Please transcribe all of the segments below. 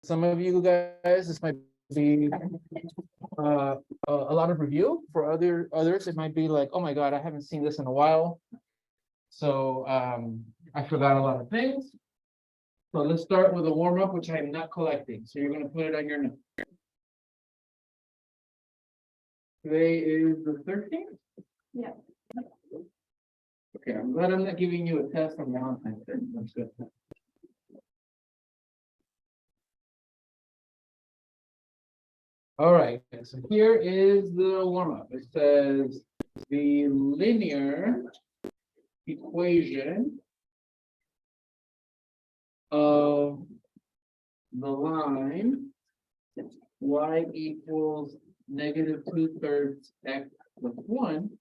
some of you guys, this might be a lot of review. For others, it might be like, oh my God, I haven't seen this in a while. So I forgot a lot of things. So let's start with a warm up, which I'm not collecting. So you're gonna put it on your note. Today is the 13th? Yeah. Okay, I'm glad I'm not giving you a test on Valentine's Day. That's good. All right, so here is the warm up. It says the linear equation of the line y equals -2/3 x plus 1.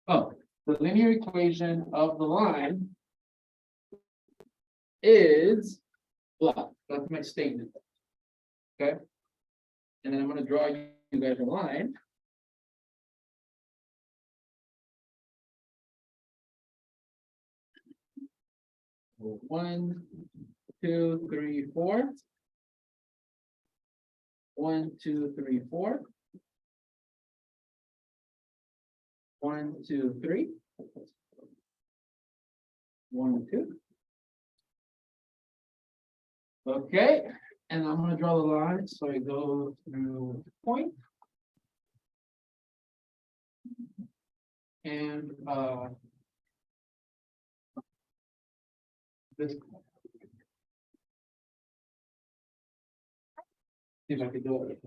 Oh, the linear equation of the line is blah. That's my statement. Okay. And then I'm going to draw you guys a line. One, two, three, four. 1, 2, 3, 4. 1, 2, 3. 1, 2. Okay, and I'm gonna draw the line, so I go through the point. And this. See if I can do it.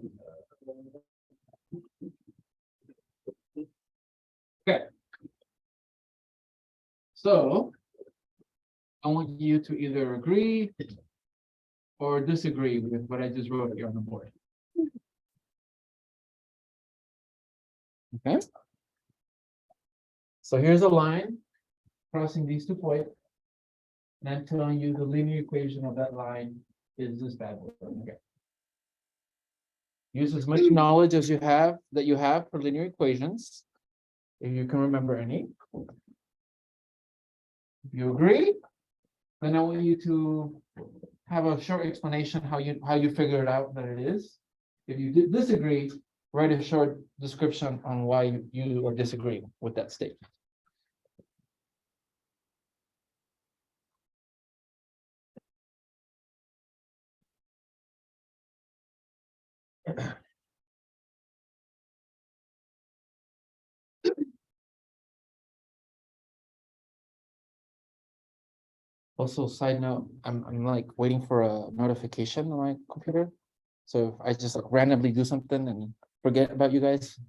Okay. So I want you to either agree or disagree with what I just wrote here on the board. Okay. So here's a line crossing these 2 points. And I'm telling you the linear equation of that line is this bad boy. Okay. Use as much knowledge as you have for linear equations, if you can remember any. If you agree, then I want you to have a short explanation how you figured out that it is. If you disagree, write a short description on why you are disagreeing with that statement. Also, side note, I'm like waiting for a notification on my computer. So if I just like randomly do something and forget about you guys,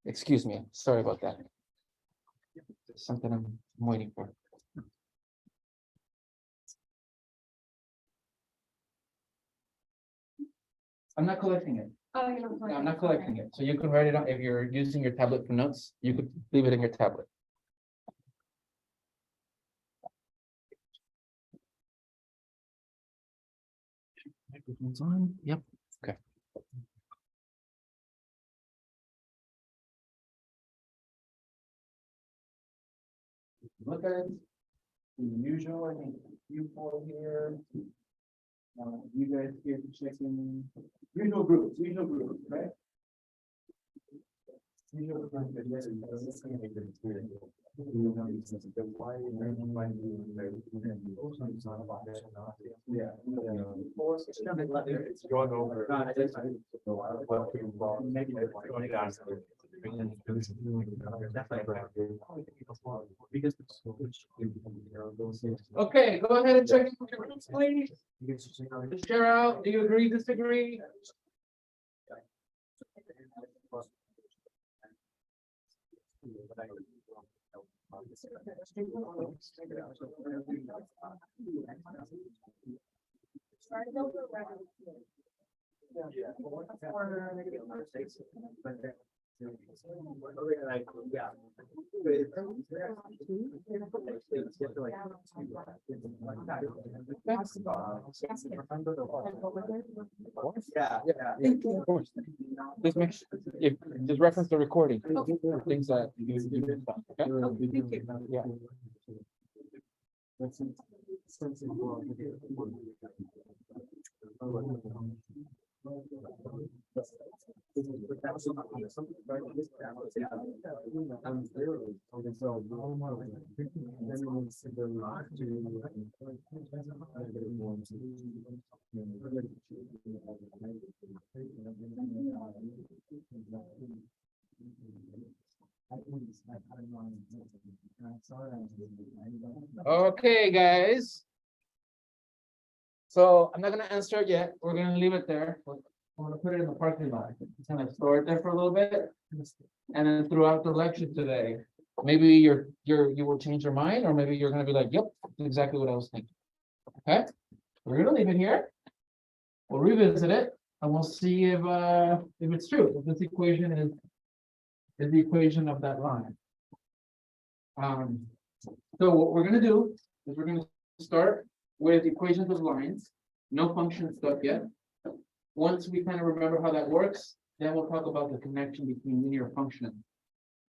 excuse me, sorry about that. Something I'm waiting for. I'm not collecting it. Oh, you're not No, collecting. I'm not collecting it. So you can write it on, if you're using your tablet for notes, you could leave it in your tablet. Microphone's on. Yep. Okay. Look at it. The usual, I think, you four here. You guys here checking usual groups, right? Usual groups. Yeah. It's going over. Okay, go ahead and check in with your groups, please. Share out, do you agree, disagree? Of course. Just make sure, just reference the recording, things that you. Okay? Yeah. Okay, guys. So I'm not gonna answer it yet. We're gonna leave it there. I'm gonna put it in the parking lot. It's gonna store it there for a little bit. And then throughout the lecture today, maybe you will change your mind, or maybe you're gonna be like, yep, that's exactly what I was thinking. Okay, we're gonna leave it here. We'll revisit it and we'll see if it's true, if this equation is the equation of that line. So what we're gonna do is we're gonna start with equations of lines, no function stuff yet. Once we kind of remember how that works, then we'll talk about the connection between linear functions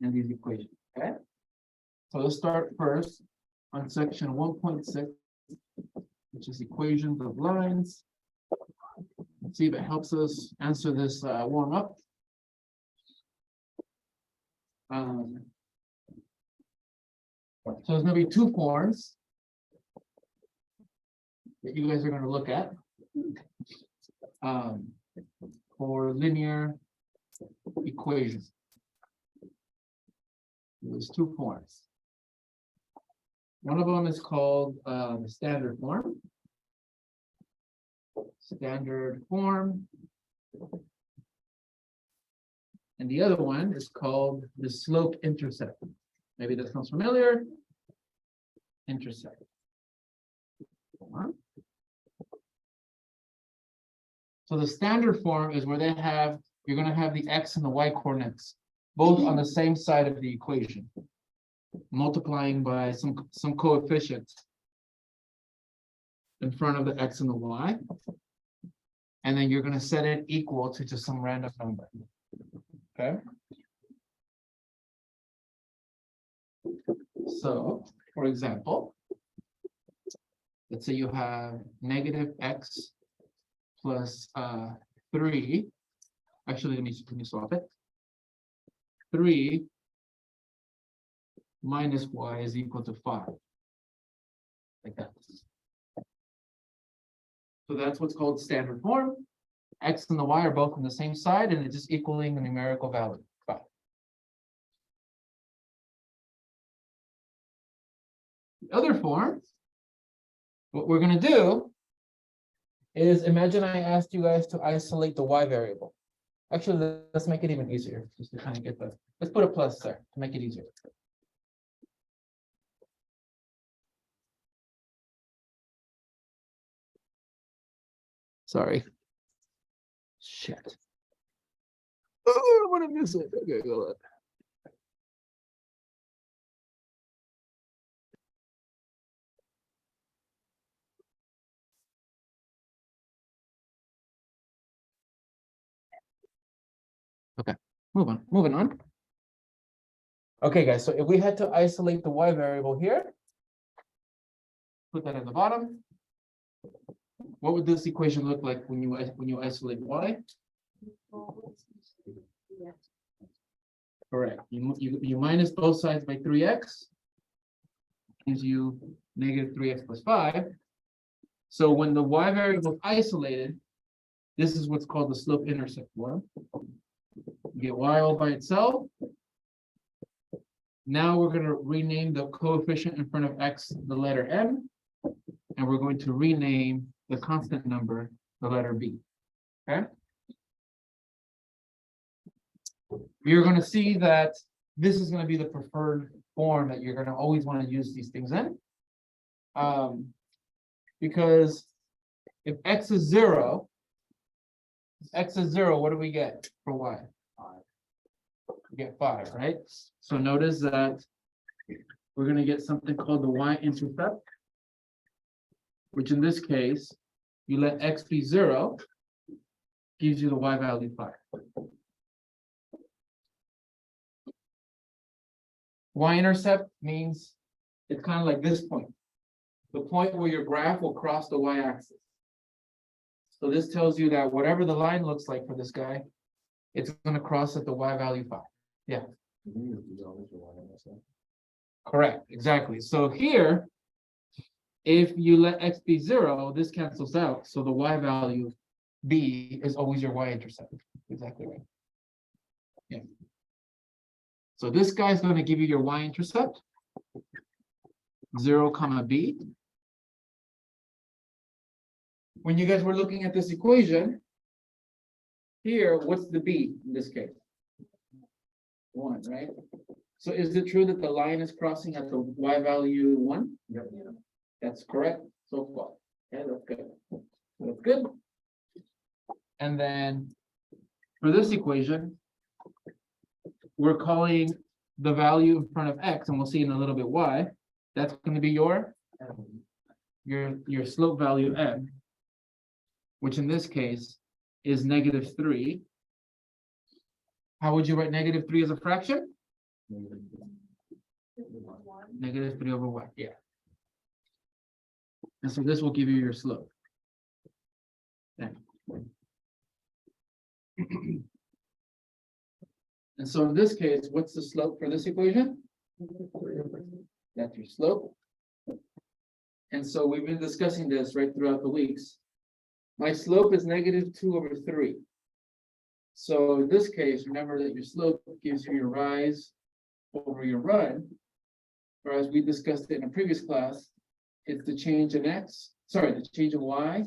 and these equations, okay? So let's start first on section 1.6, which is equations of lines. Let's see if it helps us answer this warm up. So there's gonna be two forms that you guys are gonna look at for linear equations. There's two forms. One of them is called the standard form. Standard form. And the other one is called the slope intercept. Maybe that sounds familiar. Intercept. So the standard form is where you're going to have the x and the y coordinates both on the same side of the equation, multiplying by some coefficient in front of the x and the y. And then you're going to set it equal to just some random number. Okay. So, for example, let's say you have negative x plus 3. Actually, let me solve it. 3 minus y is equal to 5. Like that. So that's what's called standard form. X and the y are both on the same side, and it's just equaling the numerical value, 5. The other form, what we're going to do is imagine I asked you guys to isolate the y variable. Actually, let's make it even easier, just to kind of get the, let's put a plus there to make it easier. Sorry. Shit. Oh, I'm gonna miss it. Okay, go ahead. Okay, moving on. Okay, guys, so if we had to isolate the y variable here, put that at the bottom. What would this equation look like when you isolate y? Correct. You minus both sides by 3x, gives you negative 3x plus 5. So when the y variable is isolated, this is what's called the slope intercept form. You get y all by itself. Now we're going to rename the coefficient in front of x the letter m, and we're going to rename the constant number the letter b. Okay. You're going to see that this is going to be the preferred form that you're going to always want to use these things in. Because if x is 0, what do we get for y? We get 5, right? So notice that we're going to get something called the y-intercept, which in this case, you let x be 0, gives you the y value 5. Y-intercept means it's kind of like this point, the point where your graph will cross the y-axis. So this tells you that whatever the line looks like for this guy, it's gonna cross at the y value 5. Yeah. Correct, exactly. So here, if you let x be 0, this cancels out. So the y value b is always your y-intercept. Exactly right. Yeah. So this guy's going to give you your y-intercept, 0, comma b. When you guys were looking at this equation, here, what's the b in this case? 1, right? So is it true that the line is crossing at the y value 1? Yep. That's correct so far. Yeah, that's good. That's good. And then for this equation, we're calling the value in front of x, and we'll see in a little bit why. That's going to be your slope value m, which in this case is -3. How would you write -3 as a fraction? -3 over 1, yeah. And so this will give you your slope. Yeah. And so in this case, what's the slope for this equation? That's your slope. And so we've been discussing this right throughout the weeks. My slope is -2 over 3. So in this case, remember that your slope gives you your rise over your run. Or as we discussed it in a previous class, it's the change in x, sorry, the change in y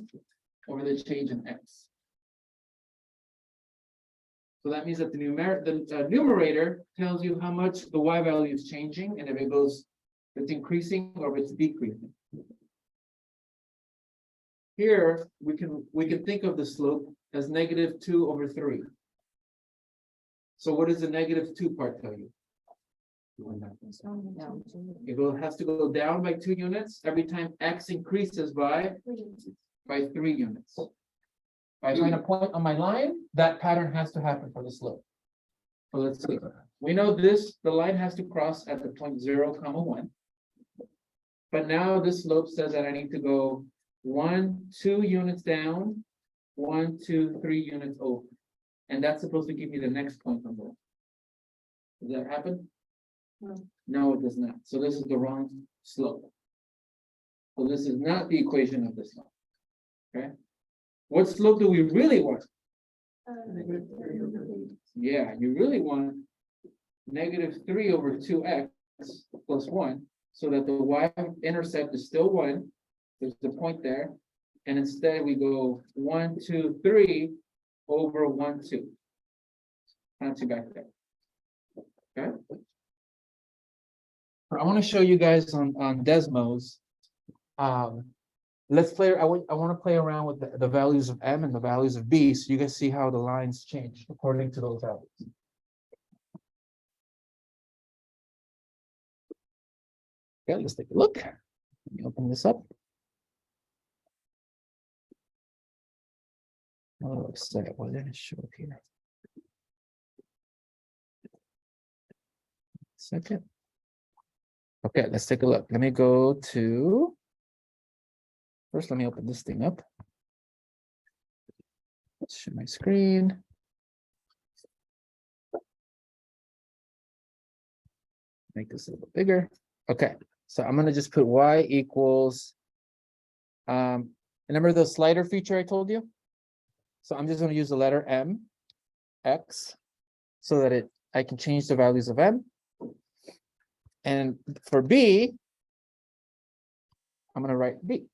over the change in x. So that means that the numerator tells you how much the y value is changing, and if it's increasing or if it's decreasing. Here, we can think of the slope as -2 over 3. So what does the -2 part tell you? It has to go down by 2 units every time x increases by 3 units. If I find a point on my line, that pattern has to happen for the slope. So let's see. We know the line has to cross at the point 0, comma 1. But now this slope says that I need to go 1, 2 units down, 1, 2, 3 units over. And that's supposed to give me the next point on the. Does that happen? No, it does not. So this is the wrong slope. So this is not the equation of the slope. Okay. What slope do we really want? Yeah, you really want -3 over 2x plus 1, so that the y-intercept is still 1. There's the point there. And instead we go 1, 2, 3 over 1, 2. Not too back there. Okay. I want to show you guys on Desmos. Let's play. I want to play around with the values of m and the values of b, so you can see how the lines change according to those values. Okay, let's take a look. Let me open this up. Oh, what did it show here? Second. Okay, let's take a look. Let me go to. First, let me open this thing up. Let's share my screen. Make this a little bigger. Okay, so I'm going to just put y equals. Remember the slider feature I told you? So I'm just going to use the letter m, x, so that I can change the values of m. And for b, I'm going to write b.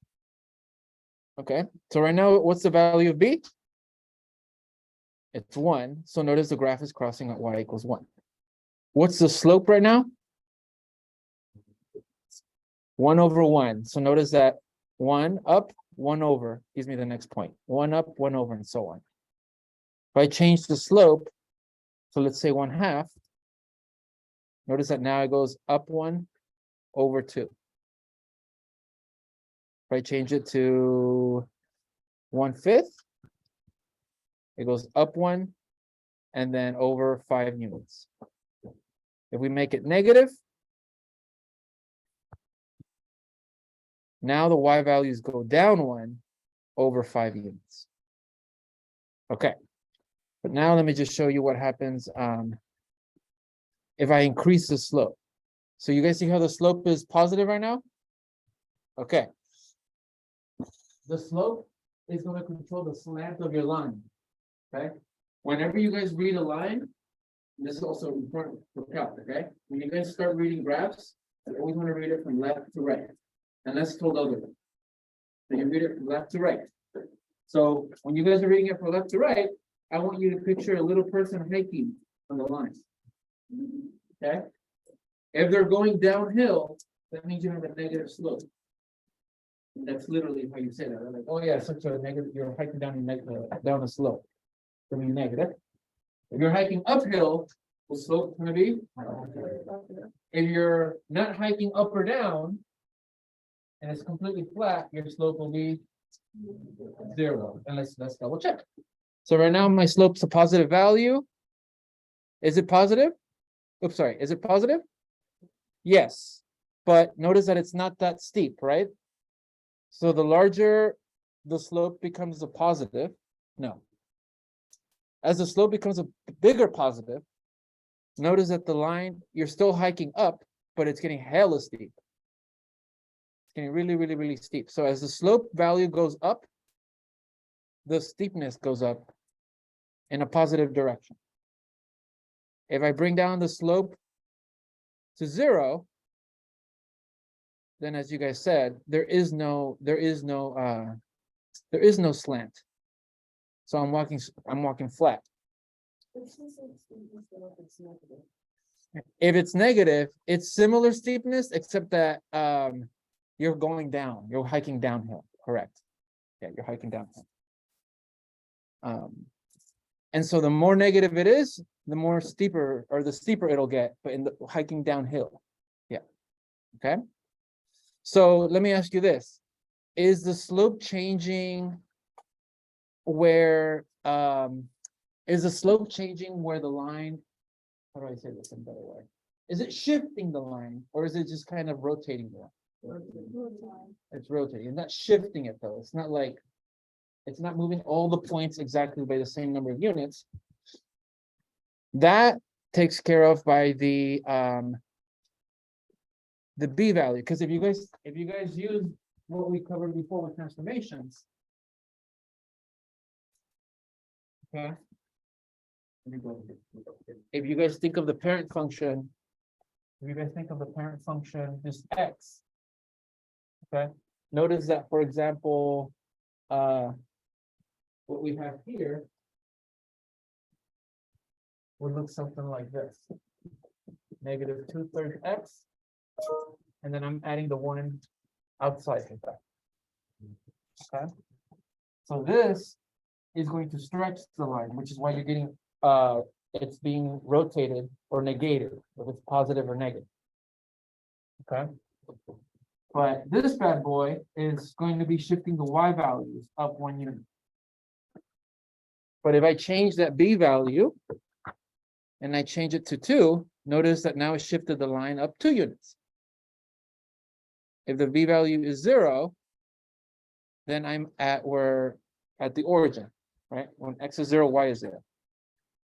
Okay, so right now, what's the value of b? It's 1. So notice the graph is crossing at y equals 1. What's the slope right now? 1 over 1. So notice that 1 up, 1 over gives me the next point. 1 up, 1 over, and so on. If I change the slope, so let's say 1/2, notice that now it goes up 1 over 2. If I change it to 1/5, it goes up 1 and then over 5 units. If we make it negative, now the y values go down 1 over 5 units. Okay. But now let me just show you what happens if I increase the slope. So you guys see how the slope is positive right now? Okay. The slope is going to control the slant of your line. Okay. Whenever you guys read a line, this is also important for calc, okay? When you guys start reading graphs, you always want to read it from left to right. And that's told otherwise. So you read it from left to right. So when you guys are reading it from left to right, I want you to picture a little person hiking on the line. Okay? If they're going downhill, that means you have a negative slope. And that's literally how you say that. They're like, oh yeah, such a negative, you're hiking down down a slope. It's gonna be negative. If you're hiking uphill, the slope is gonna be. If you're not hiking up or down, and it's completely flat, your slope will be 0. And let's double check. So right now my slope's a positive value. Is it positive? Oops, sorry. Is it positive? Yes. But notice that it's not that steep, right? So the larger the slope becomes a positive. No. As the slope becomes a bigger positive, notice that the line, you're still hiking up, but it's getting hella steep. It's getting really, really, really steep. So as the slope value goes up, the steepness goes up in a positive direction. If I bring down the slope to 0, then as you guys said, there is no slant. So I'm walking flat. If it's negative, it's similar steepness, except that you're going down, you're hiking downhill, correct? Yeah, you're hiking downhill. And so the more negative it is, the more steeper, or the steeper it'll get, but in the hiking downhill. Yeah. Okay. So let me ask you this. Is the slope changing where is the slope changing where the line, how do I say this in a better way? Is it shifting the line, or is it just kind of rotating the line? It's rotating. It's not shifting it though. It's not like it's not moving all the points exactly by the same number of units. That takes care of by the B value. Because if you guys use what we covered before with transformations, okay. If you guys think of the parent function, just x. Okay. Notice that, for example, what we have here would look something like this. Negative 2/3 x. And then I'm adding the 1 outside of that. Okay. So this is going to stretch the line, which is why you're getting it's being rotated or negated, whether it's positive or negative. Okay. But this bad boy is going to be shifting the y values up 1 unit. But if I change that b value and I change it to 2, notice that now it shifted the line up 2 units. If the b value is 0, then we're at the origin, right? When x is 0, y is 0.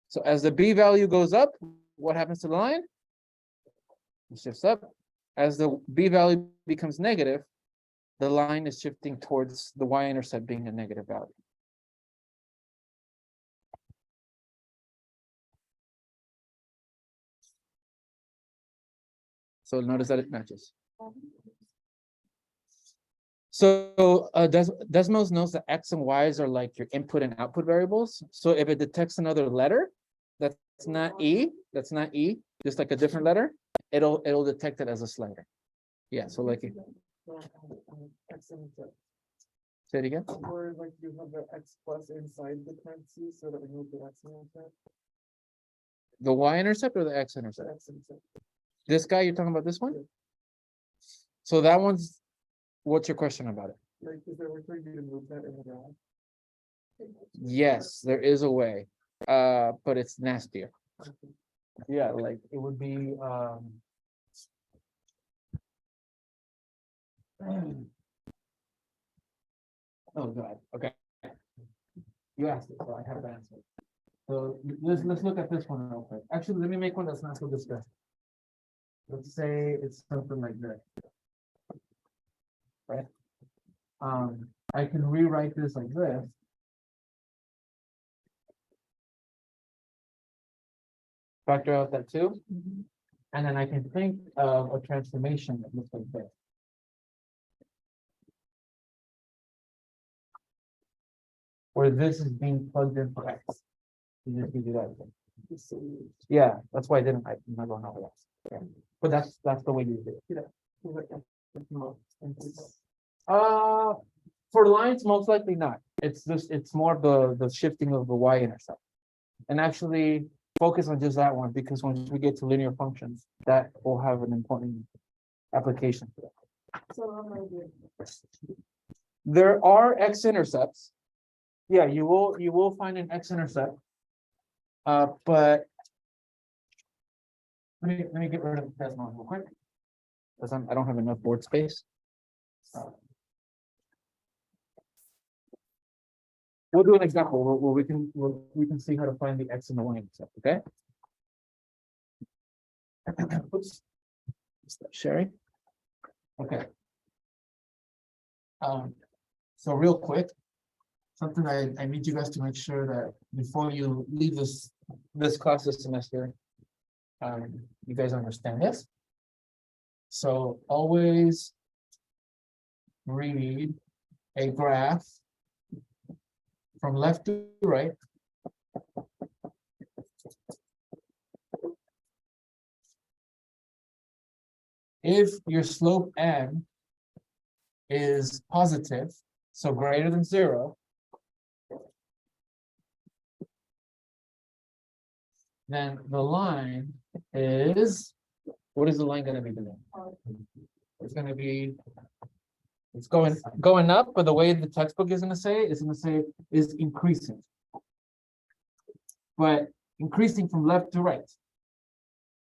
So as the b value goes up, what happens to the line? It shifts up. As the b value becomes negative, the line is shifting towards the y-intercept being a negative value. So notice that it matches. So Desmos knows that x and y's are like your input and output variables. So if it detects another letter that's not E, just like a different letter, it'll detect it as a slider. Yeah, so like say it again. Or like you have the x plus inside the parentheses so that we move the x-intercept. The y-intercept or the x-intercept? This guy, you're talking about this one? So that one's, what's your question about it? Like, is there a way for you to move that in the graph? Yes, there is a way, but it's nastier. Yeah, like it would be oh god, okay. You asked it, so I have to answer. So let's look at this one real quick. Actually, let me make one that's not so disgusting. Let's say it's something like this. Right? I can rewrite this like this. Factor out that too. And then I can think of a transformation that looks like this. Where this is being plugged in for X. You just do that again. Yeah, that's why I didn't, I'm not going over that. Yeah. But that's the way you do it. For lines, most likely not. It's just, it's more the shifting of the y-intercept. And actually focus on just that one, because once we get to linear functions, that will have an important application for that. There are x-intercepts. Yeah, you will find an x-intercept. But let me get rid of the Desmos real quick. Because I don't have enough board space. We'll do an example where we can see how to find the x and the y-intercept, okay? Oops. Is that Sherry? Okay. So real quick, something I need you guys to make sure that before you leave this class this semester, you guys understand this. So always read a graph from left to right. If your slope n is positive, so greater than 0, then the line is, what is the line going to be doing? It's going to be, it's going up, but the way the textbook is going to say is increasing. But increasing from left to right.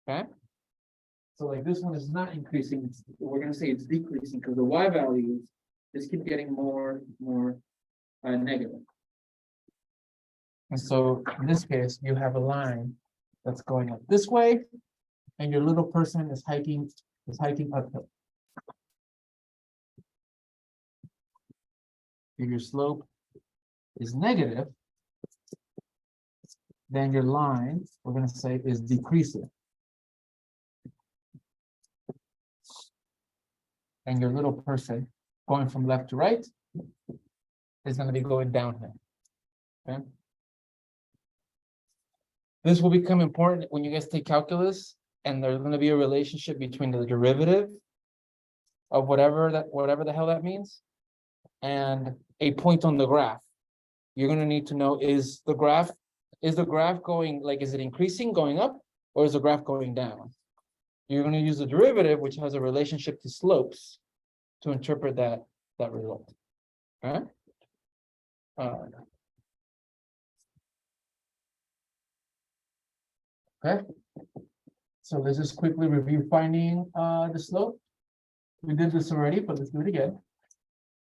Okay? So like this one is not increasing, we're going to say it's decreasing because the y values just keep getting more negative. And so in this case, you have a line that's going up this way, and your little person is hiking uphill. If your slope is negative, then your line, we're going to say, is decreasing. And your little person going from left to right is going to be going downhill. Okay. This will become important when you guys take calculus, and there's going to be a relationship between the derivative of whatever the hell that means, and a point on the graph. You're going to need to know, is the graph going, like, is it increasing, going up, or is the graph going down? You're going to use the derivative, which has a relationship to slopes, to interpret that result. All right. Okay. So let's just quickly review finding the slope. We did this already, but let's do it again.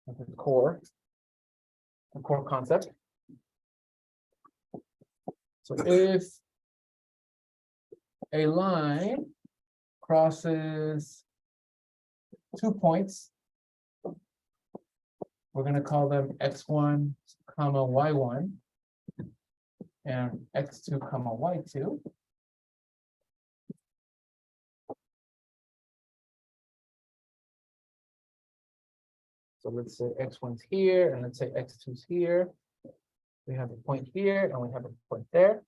The core concept. So if a line crosses 2 points, we're going to call them x1, y1, and x2, y2. So let's say x1's here, and let's say x2's here. We have a point here, and we have a point there.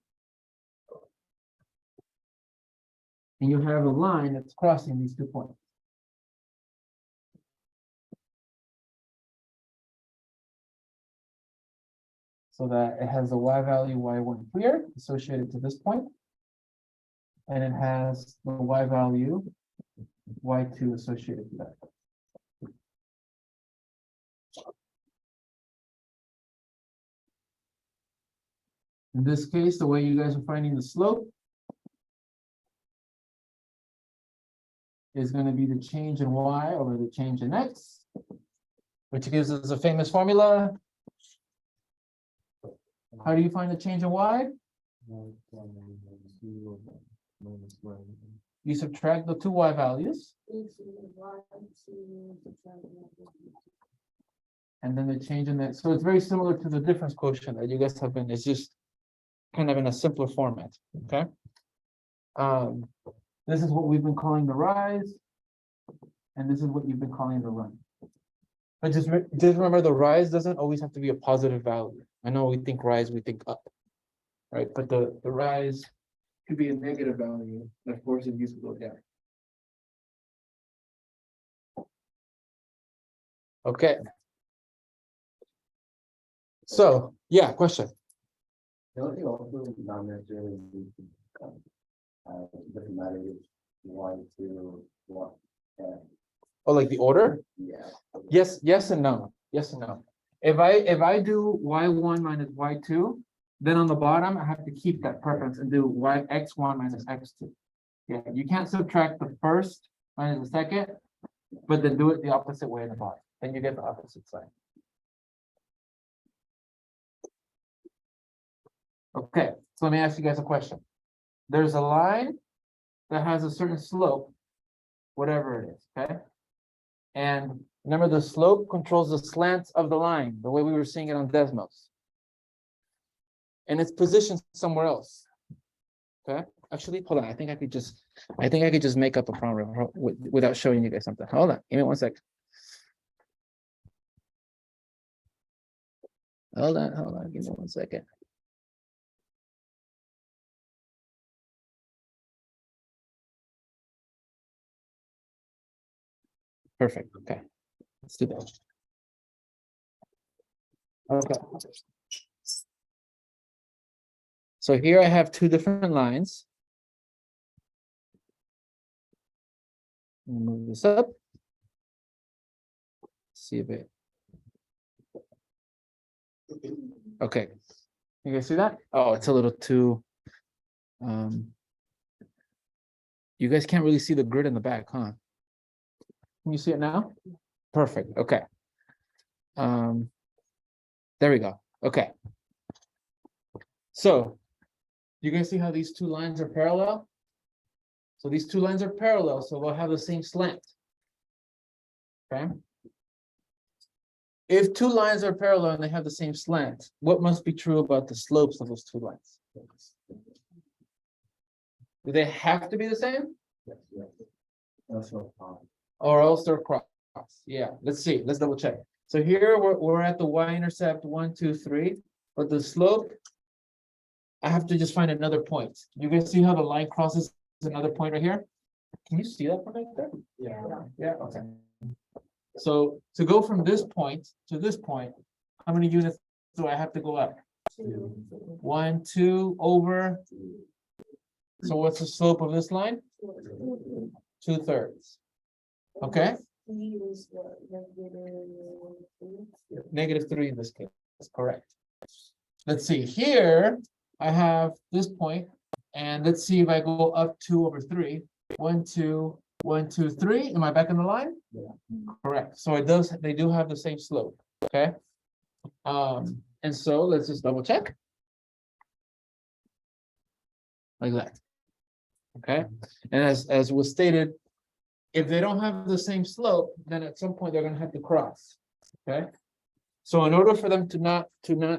And you have a line that's crossing these 2 points. So that it has the y value y1 here associated to this point. And it has the y value y2 associated to that. In this case, the way you guys are finding the slope is going to be the change in y over the change in x, which gives us a famous formula. How do you find the change in y? You subtract the two y values, and then the change in that. So it's very similar to the difference quotient that you guys have been. It's just kind of in a simpler format. Okay. This is what we've been calling the rise, and this is what you've been calling the run. But just remember, the rise doesn't always have to be a positive value. I know we think rise, we think up, right? But the rise could be a negative value that forces you to go down. Okay. So, yeah, question. The only thing also not necessarily doesn't matter if you want to what. Oh, like the order? Yeah. Yes and no. Yes and no. If I do y1 minus y2, then on the bottom I have to keep that preference and do x1 minus x2. Yeah, you can't subtract the first minus the second, but then do it the opposite way in the bottom. Then you get the opposite side. Okay, so let me ask you guys a question. There's a line that has a certain slope, whatever it is, okay? And remember, the slope controls the slants of the line, the way we were seeing it on Desmos. And it's positioned somewhere else. Okay, actually, hold on. I think I could just make up a problem without showing you guys something. Hold on, give me 1 second. Hold on, give me 1 second. Perfect. Okay, let's do that. Okay. So here I have two different lines. Move this up. See if it. Okay. You guys see that? Oh, it's a little too. You guys can't really see the grid in the back, huh? Can you see it now? Perfect. Okay. There we go. Okay. So, you guys see how these two lines are parallel? So these two lines are parallel, so they'll have the same slant. Okay. If two lines are parallel and they have the same slant, what must be true about the slopes of those two lines? Do they have to be the same? Yes. That's no problem. Or else they're crossed? Yeah, let's see. Let's double check. So here we're at the y-intercept 1, 2, 3, but the slope, I have to just find another point. You guys see how the line crosses another point right here? Can you see that from right there? Yeah. Yeah, okay. So to go from this point to this point, how many units do I have to go up? 1, 2 over. So what's the slope of this line? 2/3. Okay, -3 in this case. That's correct. Let's see here. I have this point, and let's see if I go up 2 over 3. 1, 2, 1, 2, 3. Am I back in the line? Yeah. Correct. So it does. They do have the same slope. Okay. And so let's just double check. Like that. Okay. And as was stated, if they don't have the same slope, then at some point they're going to have to cross. Okay. So in order for them to not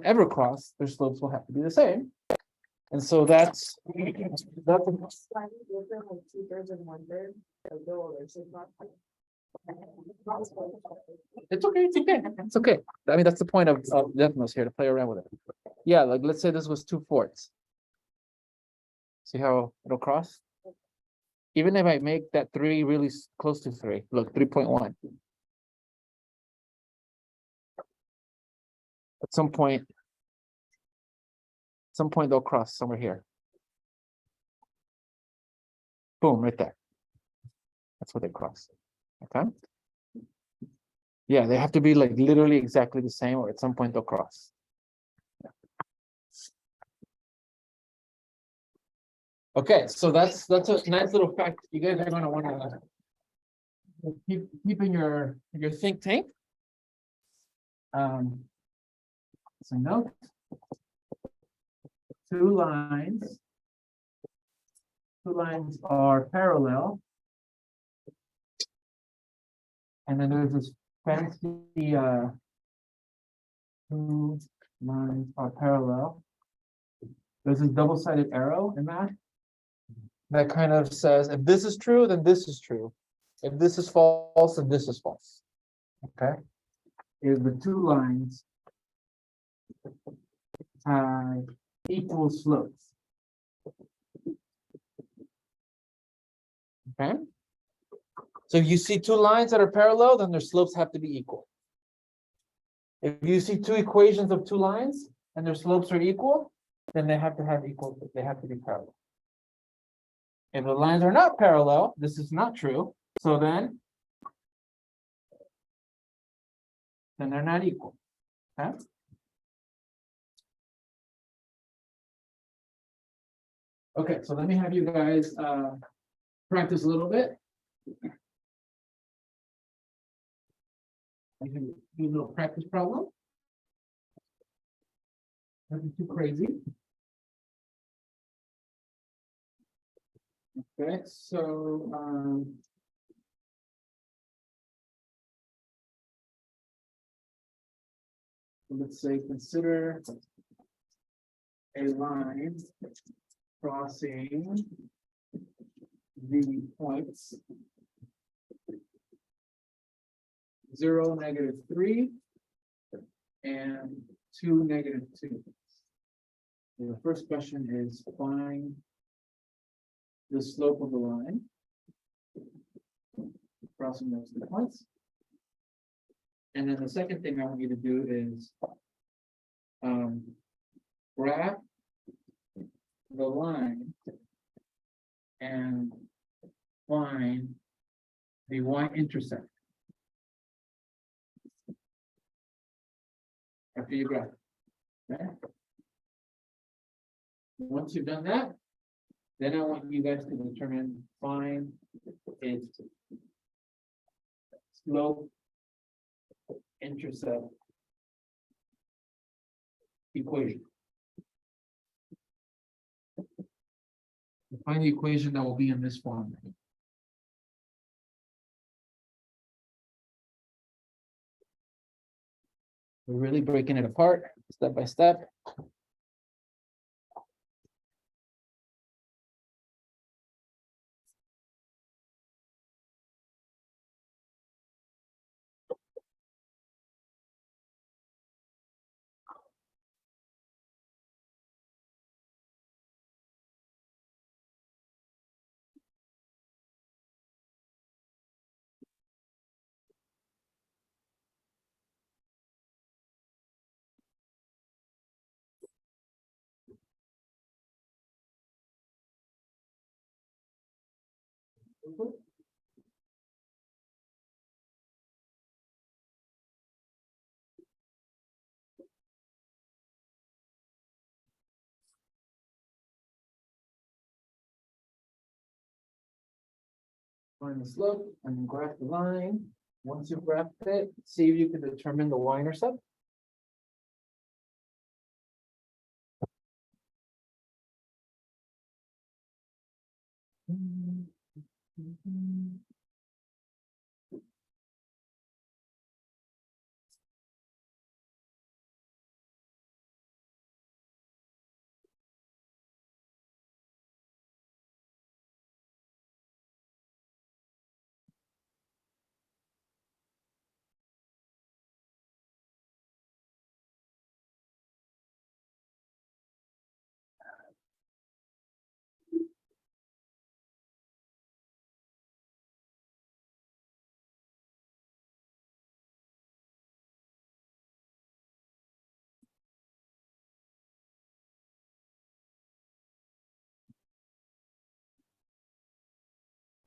ever cross, their slopes will have to be the same. And so that's Slightly different, like 2/3 and 1/3. it's okay. It's okay. It's okay. I mean, that's the point of Desmos here, to play around with it. Yeah, like let's say this was 2/4. See how it'll cross? Even if I make that 3 really close to 3, look, 3.1. At some point they'll cross somewhere here. Boom, right there. That's what they cross. Okay. Yeah, they have to be like literally exactly the same, or at some point they'll cross. Okay, so that's a nice little fact you guys are going to want to keep in your think tank. So note. two lines. Two lines are parallel. And then there's this fancy, two lines are parallel. There's this double-sided arrow in that. That kind of says, if this is true, then this is true. If this is false, then this is false. Okay? If the two lines have equal slopes. Okay? So if you see two lines that are parallel, then their slopes have to be equal. If you see two equations of two lines and their slopes are equal, then they have to be parallel. If the lines are not parallel, this is not true. So then they're not equal. Okay? Okay, so let me have you guys practice a little bit. I can do a little practice problem. Nothing too crazy. Okay, so let's say consider a line crossing the points 0, -3, and 2, -2. And the first question is find the slope of the line crossing those two points. And then the second thing I want you to do is graph the line and find the y-intercept. After you graph it. Okay? Once you've done that, then I want you guys to determine find its slope intercept equation. Find the equation that will be in this form. We're really breaking it apart step by step. Find the slope and graph the line. Once you've graphed it, see if you can determine the y-intercept.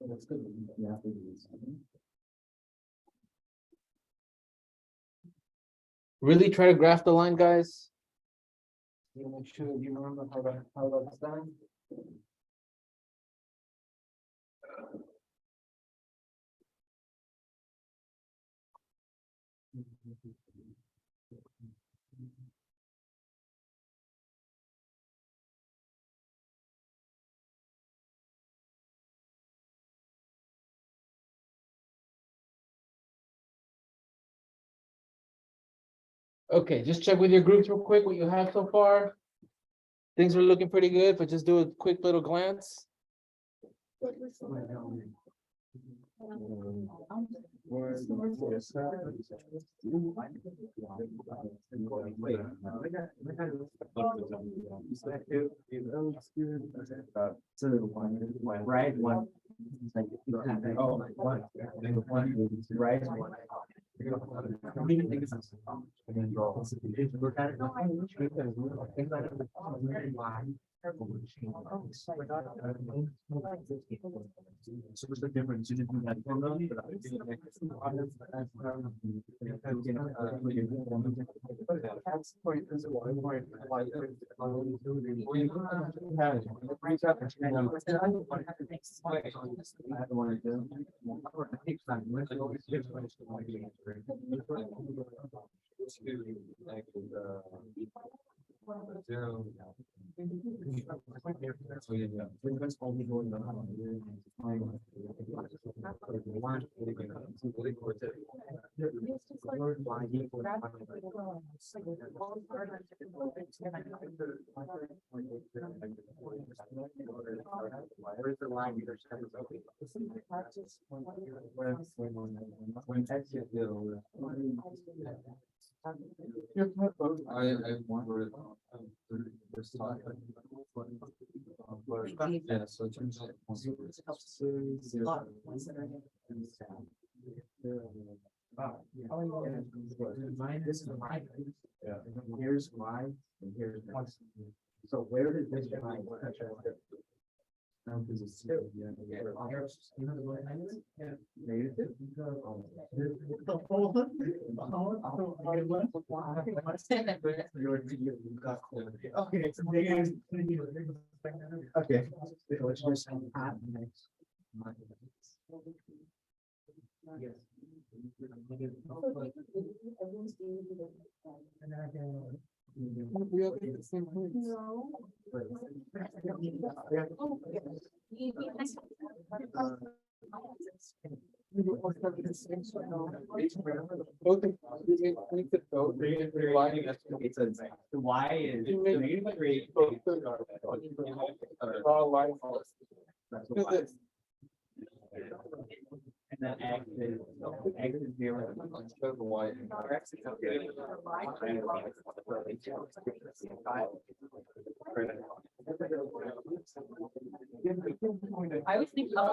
That's good. You have to do this. Really try to graph the line, guys. You make sure you remember how that's done. Okay, just check with your groups real quick what you have so far. Things are looking pretty good, but just do a quick little glance. Right, one. Oh, one. Right. So what's the difference? You didn't do that for them, but I did it. That's point is why. I don't want to do. Where's the line? When exit I wonder. Yeah, so it turns out. This is mine. Yeah. Here's mine, and here's mine. So where did this line? Because it's two. Yeah. Okay, so okay. Let's just add next. Yes. We all get the same points. We will all have the same, so no. Both of you may think that both, they're lining up. The Y is. Both of them are all line policy. Do this. And then X is zero. The Y. I was thinking of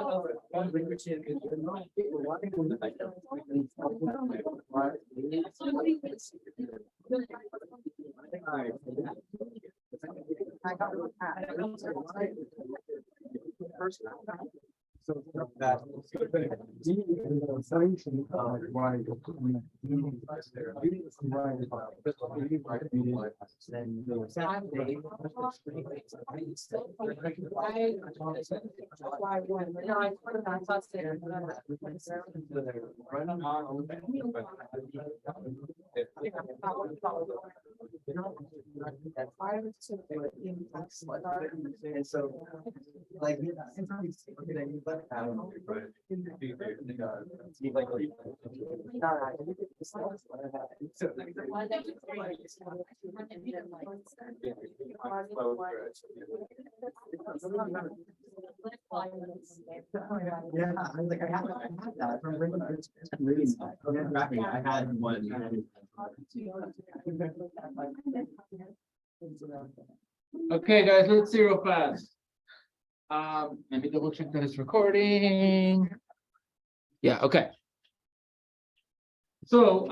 So that. Sanction why. And so, like, yeah, I was like, I had that from really, I had one. Okay, guys, let's see real fast. Let me double check that it's recording. Yeah, okay. So,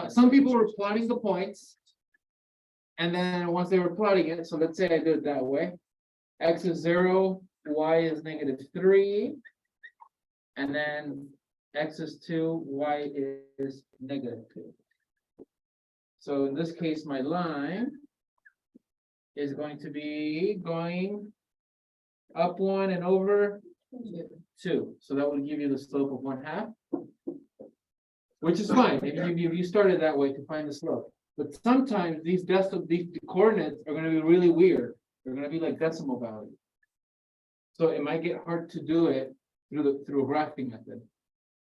some people were plotting the points. And then once they were plotting it, so let's say I do it that way. X is 0, Y is -3. And then X is 2, Y is -2. So in this case, my line is going to be going up 1 and over 2. So that would give you the slope of 1/2. Which is fine, if you started that way to find the slope. But sometimes these coordinates are gonna be really weird. They're gonna be like decimal values. So it might get hard to do it through a graphing method.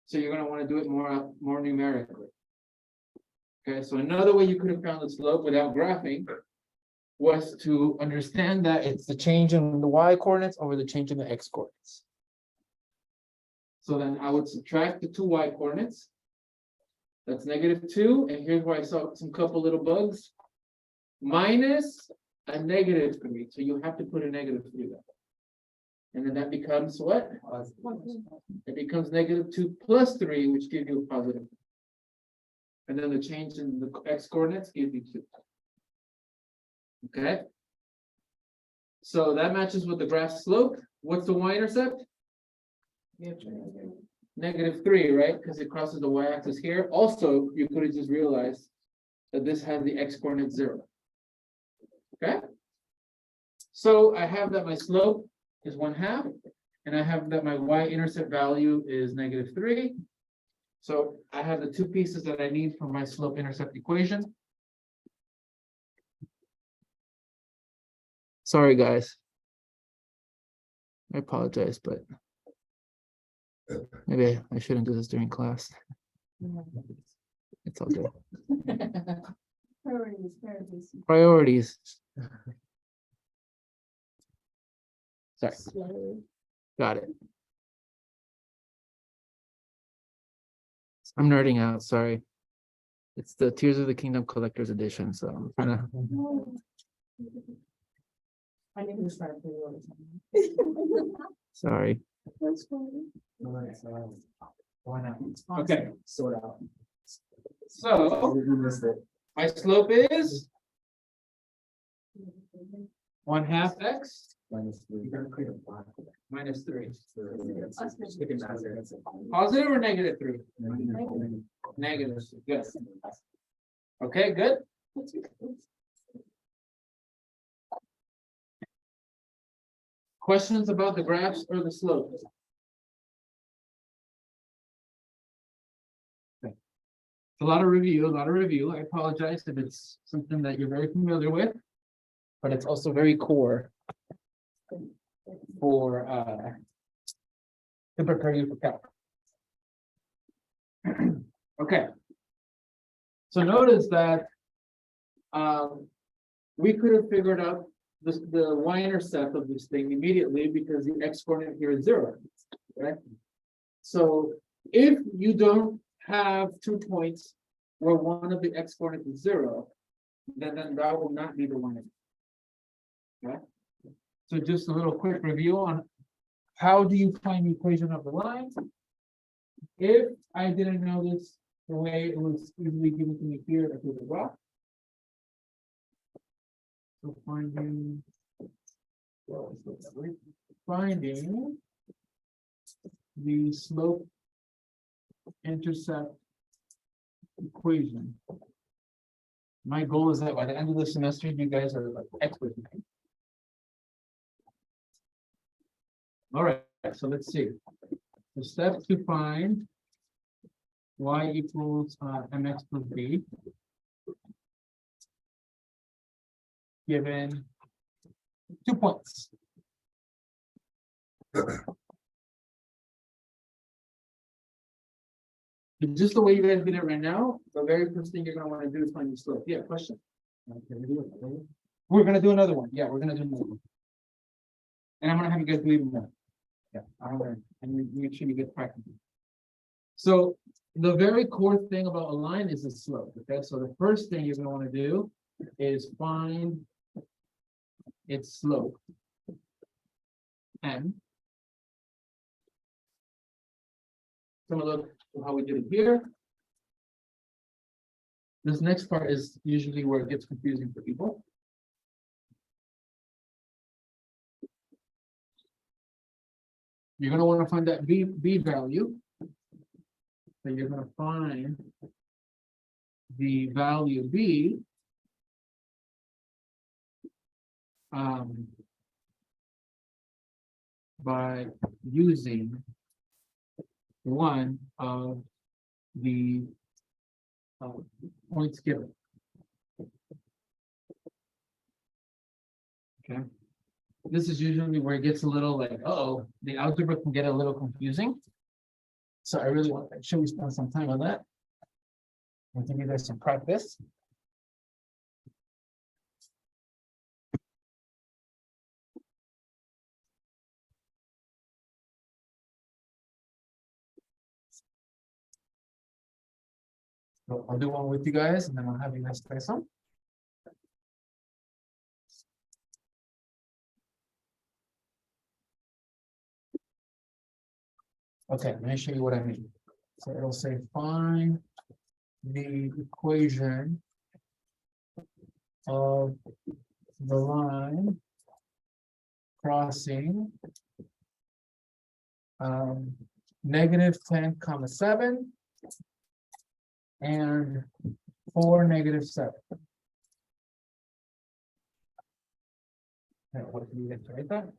So you're gonna wanna do it more numerically. Okay, so another way you could have found the slope without graphing was to understand that it's the change in the y coordinates over the change in the x coordinates. So then I would subtract the two y coordinates. That's -2, and here's where I saw some couple little bugs. Minus a -3, so you have to put a -3 there. And then that becomes what? It becomes -2 plus 3, which gives you a positive. And then the change in the x coordinates gives you 2. Okay? So that matches with the graph slope. What's the y-intercept? -3, right? Because it crosses the y-axis here. Also, you could have just realized that this has the x coordinate 0. Okay? So I have that my slope is 1/2, and I have that my y-intercept value is -3. So I have the two pieces that I need for my slope-intercept equation. Sorry, guys. I apologize, but maybe I shouldn't do this during class. It's all good. Priorities. Sorry, got it. I'm nerding out, sorry. It's the Tears of the Kingdom Collector's Edition, so I'm trying to. My name is Fran, for all the time. Sorry. Why not? Okay, Sort out. so You missed it. my slope is 1/2 x -3. You gotta create a block. minus 3. Stick it back there. Positive or -3? Negative, good. Okay, good. Questions about the graphs or the slope? Okay. A lot of review. I apologize if it's something that you're very familiar with, but it's also very core for to prepare you for calc. Okay. So notice that we could have figured out the y-intercept of this thing immediately because the x coordinate here is 0, right? So if you don't have 2 points where one of the x coordinates is 0, then that will not be the one. Okay? So just a little quick review on how do you find the equation of the line? If I didn't know this the way it was usually given to me here at the graph. So finding the slope intercept equation. My goal is that by the end of the semester, you guys are like experts. All right, so let's see. The steps to find y equals mx plus b. Given 2 points. Just the way you guys did it right now, the very first thing you're gonna want to do is find the slope. Yeah, question. We're gonna do another one. Yeah, we're gonna do another one. And I'm gonna have you guys do even more. Yeah, and make sure you get practical. So the very core thing about a line is the slope. Okay, so the first thing you're gonna want to do is find its slope. And so look how we did it here. This next part is usually where it gets confusing for people. You're going to want to find that b value. So you're going to find the value b by using one of the points given. Okay. This is usually where it gets a little like, oh, the algebra can get a little confusing. So I really want to show we spend some time on that. I'll give you guys some practice. So I'll do one with you guys and then I'll have you guys try some. Okay, let me show you what I mean. So it'll say find the equation of the line crossing -10, 7 and 4, -7. Now, what do you get to write that?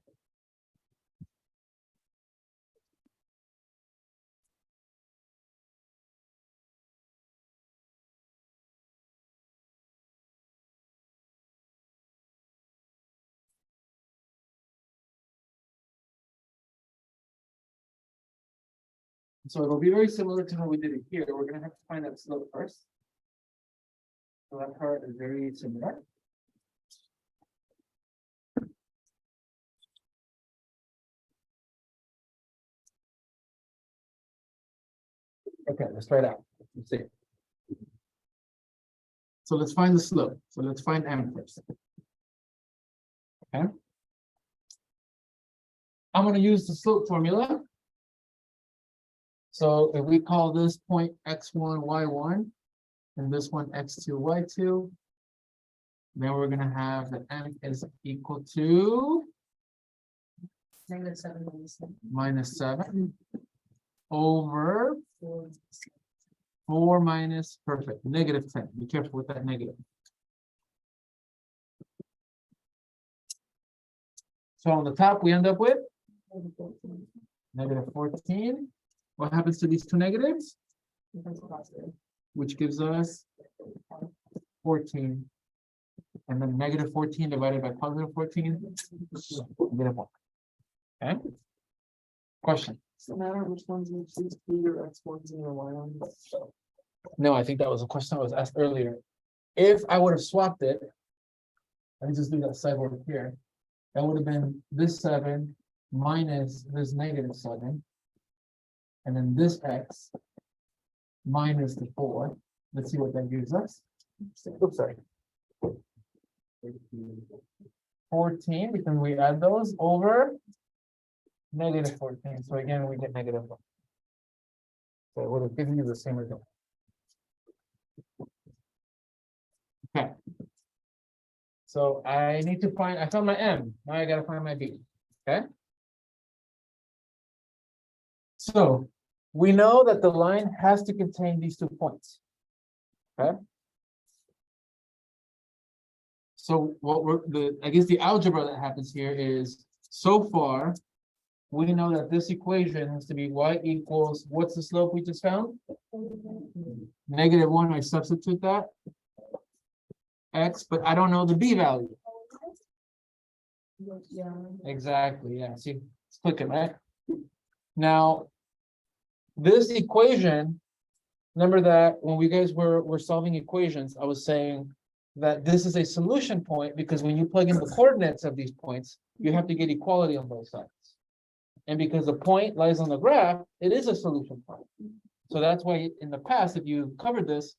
So it'll be very similar to how we did it here. We're gonna have to find that slope first. So that part is very similar. Okay, let's try it out. Let's see. So let's find the slope. So let's find M first. Okay. I'm gonna use the slope formula. So if we call this point x1, y1, and this one x2, y2, then we're gonna have that M is equal to -7 over 4 minus, perfect, -10. Be careful with that negative. So on the top, we end up with -14. What happens to these two negatives? Which gives us 14. And then -14 divided by +14, -1. Okay? Question? No matter which ones you choose, your X ones and your Y ones. No, I think that was a question that was asked earlier. If I would have swapped it, let me just do that sideboard here. That would have been this 7 minus this -7. And then this X minus the 4. Let's see what that gives us. Oops, sorry. 14, because we add those over -14. So again, we get -1. So it would have given you the same result. Okay. So I need to find, I found my M. Now I gotta find my B. Okay. So we know that the line has to contain these 2 points. Okay. So what I guess the algebra that happens here is, so far, we know that this equation has to be y equals, what's the slope we just found? -1, I substitute that. X, but I don't know the B value. Yeah. Exactly, yeah, see, it's clicking, right? Now, this equation, remember that when we guys were solving equations, I was saying that this is a solution point because when you plug in the coordinates of these points, you have to get equality on both sides. And because the point lies on the graph, it is a solution point. So that's why in the past, if you covered this,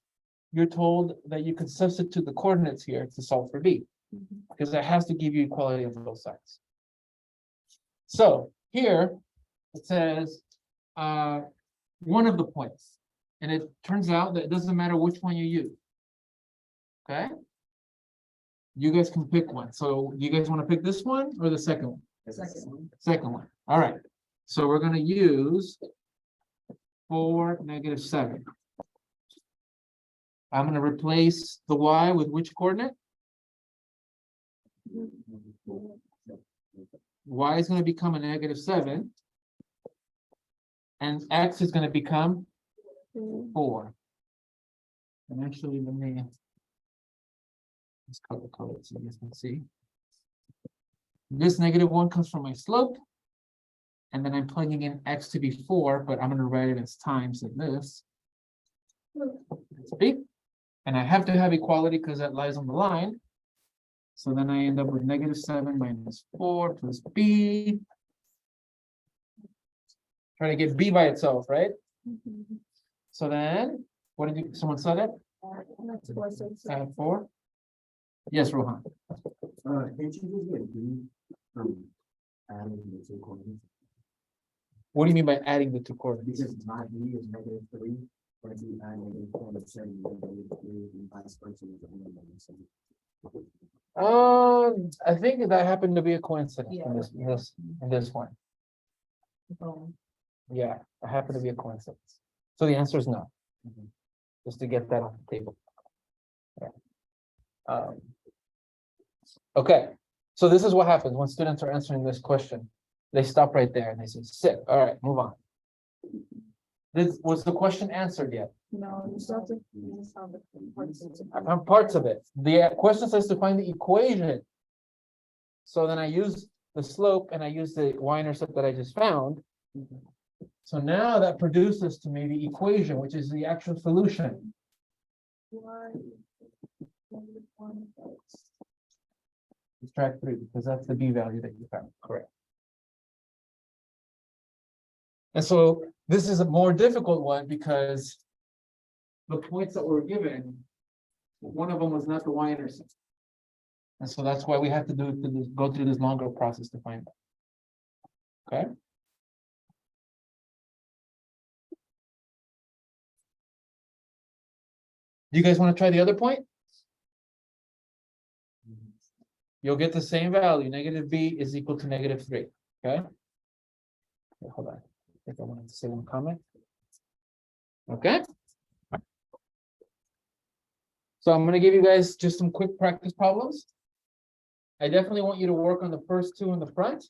you're told that you can substitute the coordinates here to solve for B, because it has to give you equality on both sides. So here it says one of the points, and it turns out that it doesn't matter which one you use. Okay, you guys can pick one. So you guys want to pick this one or the second one? Second one. All right. So we're going to use 4, -7. I'm going to replace the y with which coordinate? Y is going to become a -7. And x is going to become 4. And actually, let me just color it so you guys can see. This -1 comes from my slope. And then I'm plugging in x to be 4, but I'm going to write it as times like this. B. And I have to have equality because that lies on the line. So then I end up with -7 minus 4 plus B. Trying to get B by itself, right? So then, what did you, someone saw that? That's four, six, Add 4? Yes, Rohan. Can't you just get B from adding the two coordinates? What do you mean by adding the two coordinates? Because my B is -3, but if you add -4 to 7, -3, and vice versa. is -7. I think that happened to be a coincidence in this one. Yeah, it happened to be a coincidence. So the answer is no. Just to get that off the table. Yeah. Okay, so this is what happens when students are answering this question. They stop right there and they say, sick, all right, move on. Was the question answered yet? No, you still have to. Use how the parts are. On parts of it. The question says to find the equation. So then I use the slope and I use the y-intercept that I just found. So now that produces to me the equation, which is the actual solution. Why? Subtract 3, because that's the b value that you found, correct. And so this is a more difficult one because the points that were given, one of them was not the y-intercept. And so that's why we have to go through this longer process to find that. Okay. Do you guys want to try the other point? You'll get the same value. Negative b is equal to -3. Okay. Okay, hold on. I think I wanted to say one comment. Okay. So I'm going to give you guys just some quick practice problems. I definitely want you to work on the first two in the front,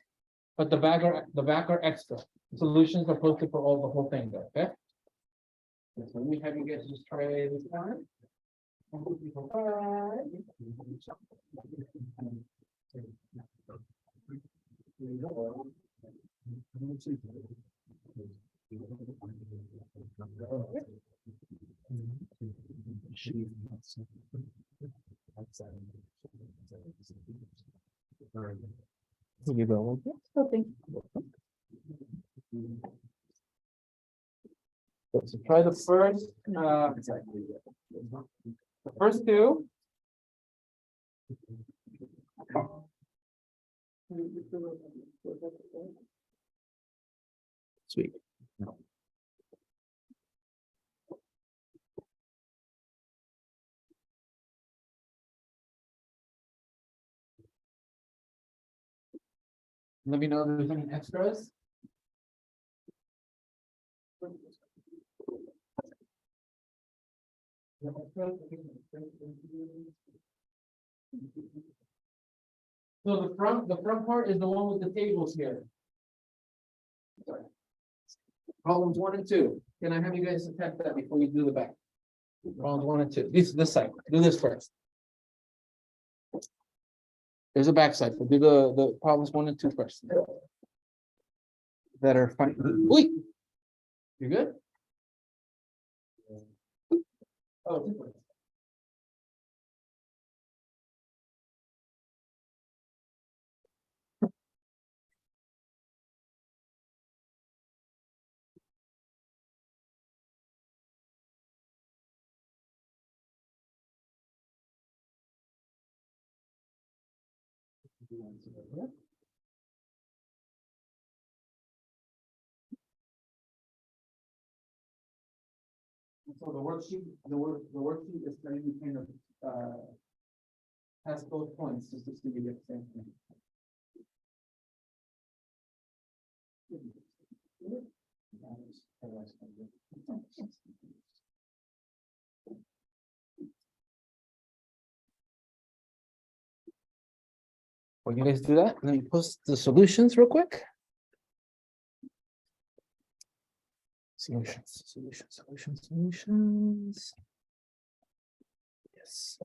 but the back are extra. Solutions are posted for the whole thing, though, okay? So let me have you guys just try this one. Here you go. Oh, thank So try the first two. Sweet. Let me know if there's any extras. So the front part is the one with the tables here. Problems 1 and 2. Can I have you guys attempt that before you do the back? Problems 1 and 2. This side. Do this first. There's a back side. But do the problems 1 and 2 first. That are fine. Wait. You good? Oh. So the worksheet is going to be kind of has both points just to see you get the same thing. When you guys do that, let me post the solutions real quick. Solutions. Yes.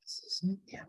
This is it. Yeah.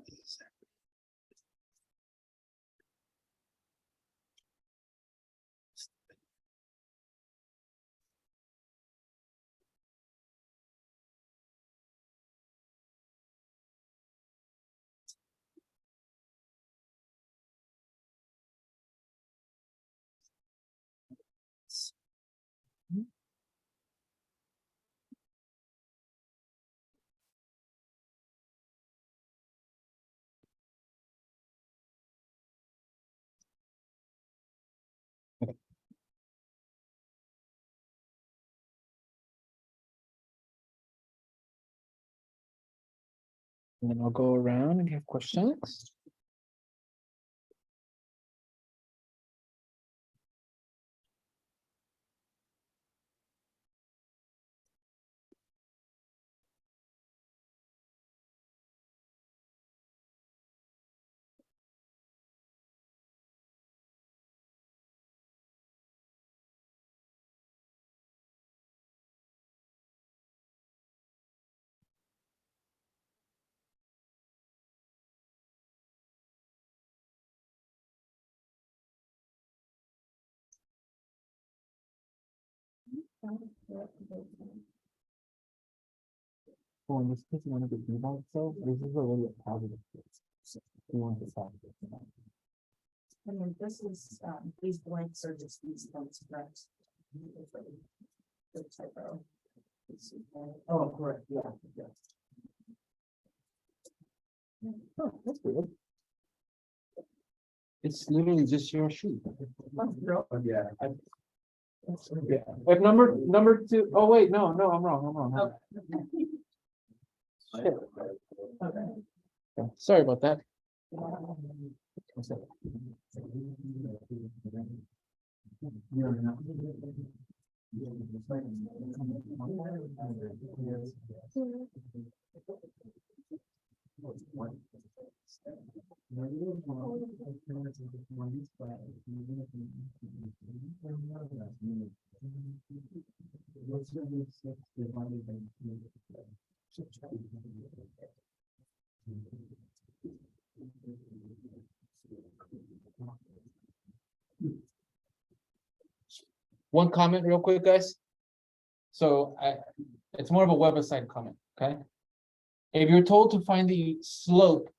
And then I'll go around and have questions. Well, in this case, you want to get B by itself, this is already a positive. So you want to solve it. I mean, this is, these blanks are just these points, correct? The typo. Oh, correct, yeah, yeah. Oh, that's good. It's literally just your sheet. Yeah. Yeah. If number two, oh wait, no, I'm wrong. Shit. Okay, sorry about that. One comment real quick, guys. So it's more of a website comment, okay? If you're told to find the slope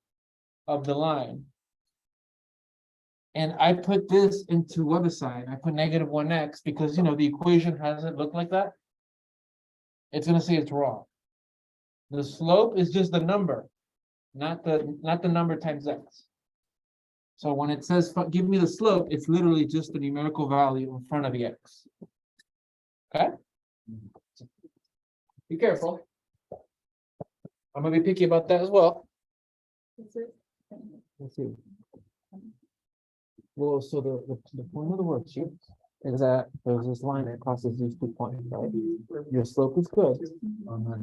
of the line, and I put this into website, I put -1x because, you know, the equation hasn't looked like that. It's gonna say it's wrong. The slope is just the number, not the number times x. So when it says, give me the slope, it's literally just the numerical value in front of the x. Okay? Be careful. I'm gonna be picky about that as well. Is it? Let's see. Well, so the point of the worksheet is that there's this line that crosses these 2 points, right? Your slope is good,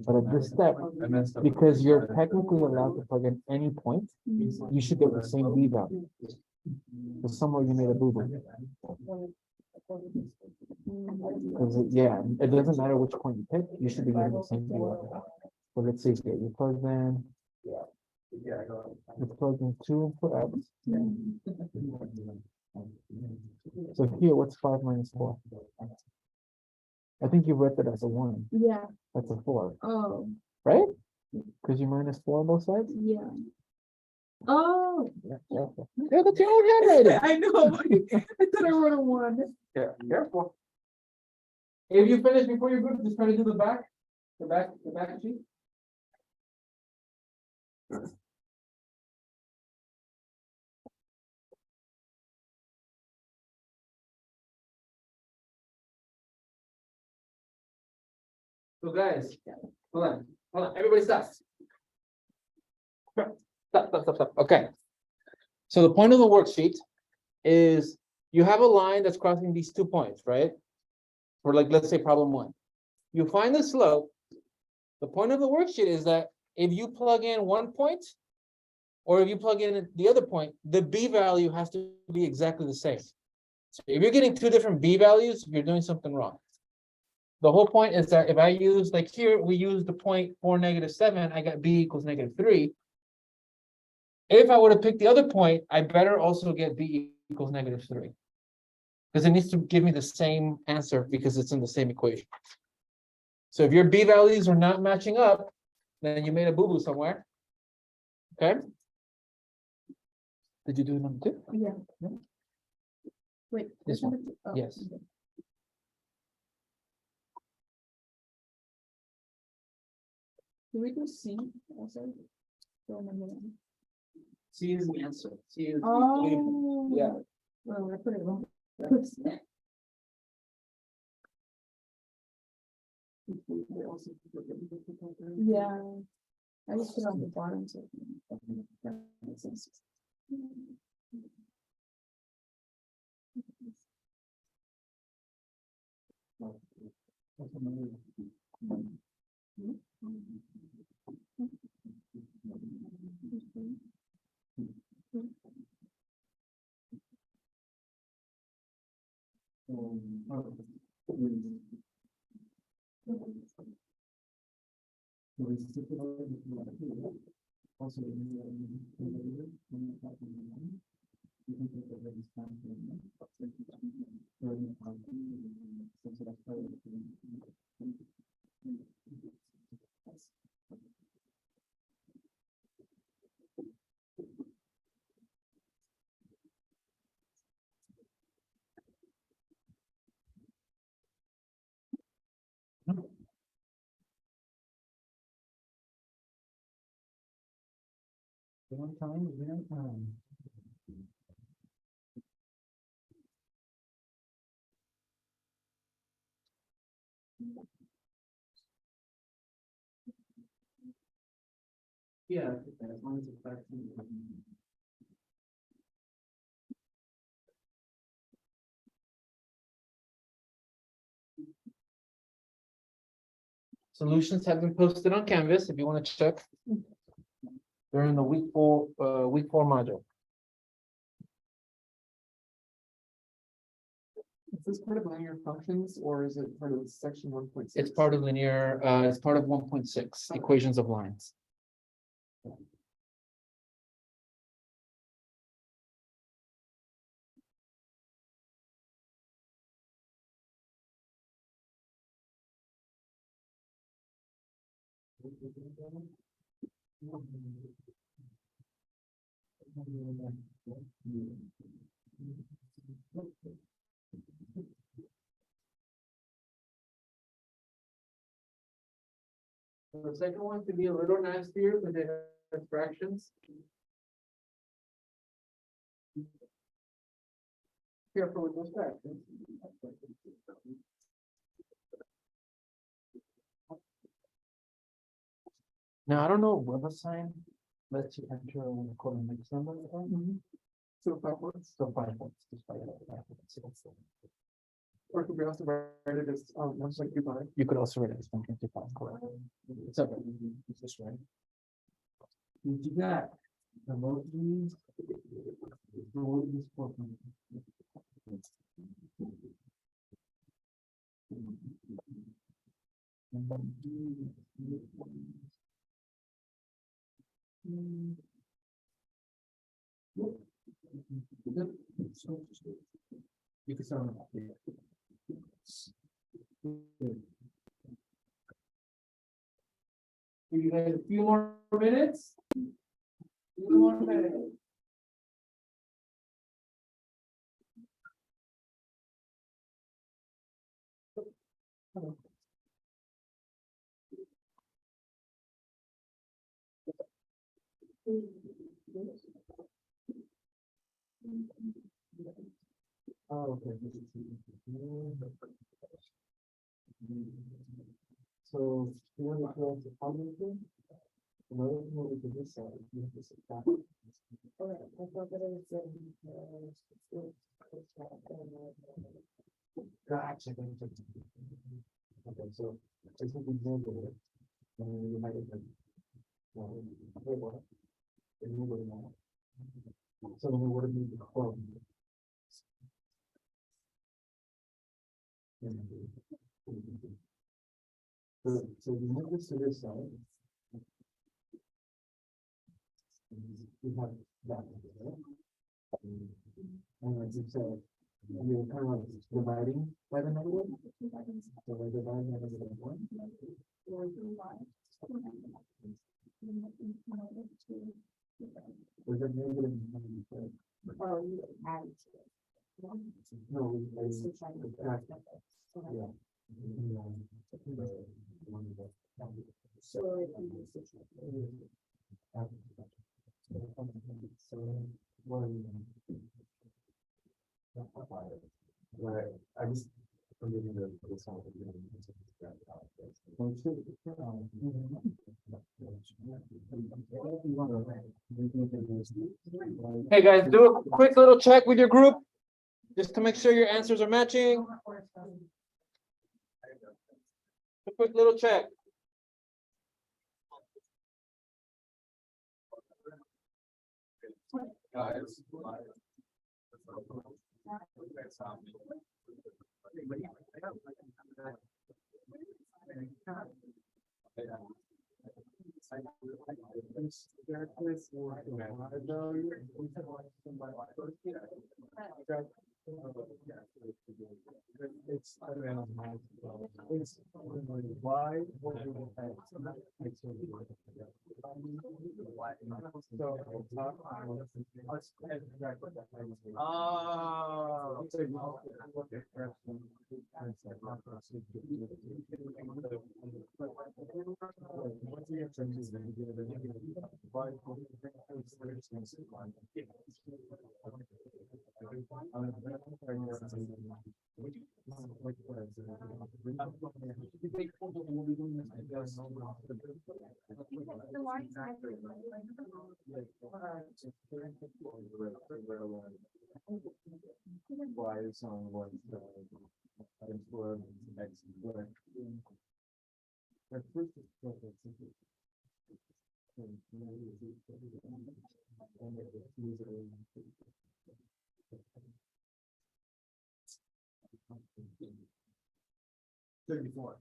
but at this step, because you're technically allowed to plug in any point, you should get the same B value. So somewhere you made a boo-boo. Yeah, it doesn't matter which point you pick, you should be getting the same B value. So let's see here, you plug in. You plug in 2 for x. So here, what's 5 minus 4? I think you read that as a 1. Yeah, That's a 4, oh, right? Because you minus 4 on both sides? yeah. Oh. Yeah, that's your own handwriting. I know, I thought I wrote a 1. Yeah, careful. If you finish before your group, just try to do the back sheet. So guys, hold on, everybody stop. Stop. Okay. So the point of the worksheet is you have a line that's crossing these 2 points, right? For like, let's say problem 1. You find the slope. The point of the worksheet is that if you plug in 1 point, or if you plug in the other point, the B value has to be exactly the same. So if you're getting 2 different B values, you're doing something wrong. The whole point is that if I use, like here, we use the point 4, -7, I got B equals -3. If I were to pick the other point, I better also get B equals -3. Because it needs to give me the same answer because it's in the same equation. So if your B values are not matching up, then you made a boo-boo somewhere. Okay? Did you do number 2? Yeah. Wait. This one. number 2? Oh, Yes. okay. Do we do C also? Don't remember that. C is the answer. C is Oh. Yeah. Well, I put it wrong. Yeah. I just put on the bottom too. One time, one time. Yeah, as long as it's back. Solutions have been posted on Canvas if you want to check. They're in the week four module. Is this part of linear functions or is it part of section 1.6? It's part of linear, it's part of 1.6 equations of lines. The second one could be a little nastier with the fractions. Careful with those fractions. Now, I don't know what sign. Let's enter a call next number. So 5 words, So 5 points. Just 5 or could we also write it as, much like you buy? You could also write it as 125, correct? It's okay. It's just right. Did you got the emojis? The emojis for- You can start on that. You guys a few more minutes? Few more minutes. Oh, okay. So, you want to go to how. Another thing we could do is, you have to sit down. Gotcha. Okay, so I think we know it. And you might have. Wait, what? Remember now. So then we would have moved the club. So you move this to this side. We have that. And as you said, you're kind of like dividing by the negative. So we're dividing by the negative one. There's a negative. No, yeah. Right, I just. I'm getting the sound. Hey, guys, do a quick little check with your group, just to make sure your answers are matching. A quick little check. It's, I don't know, it's why. Why someone wants to explore next. At first it's perfect. $34.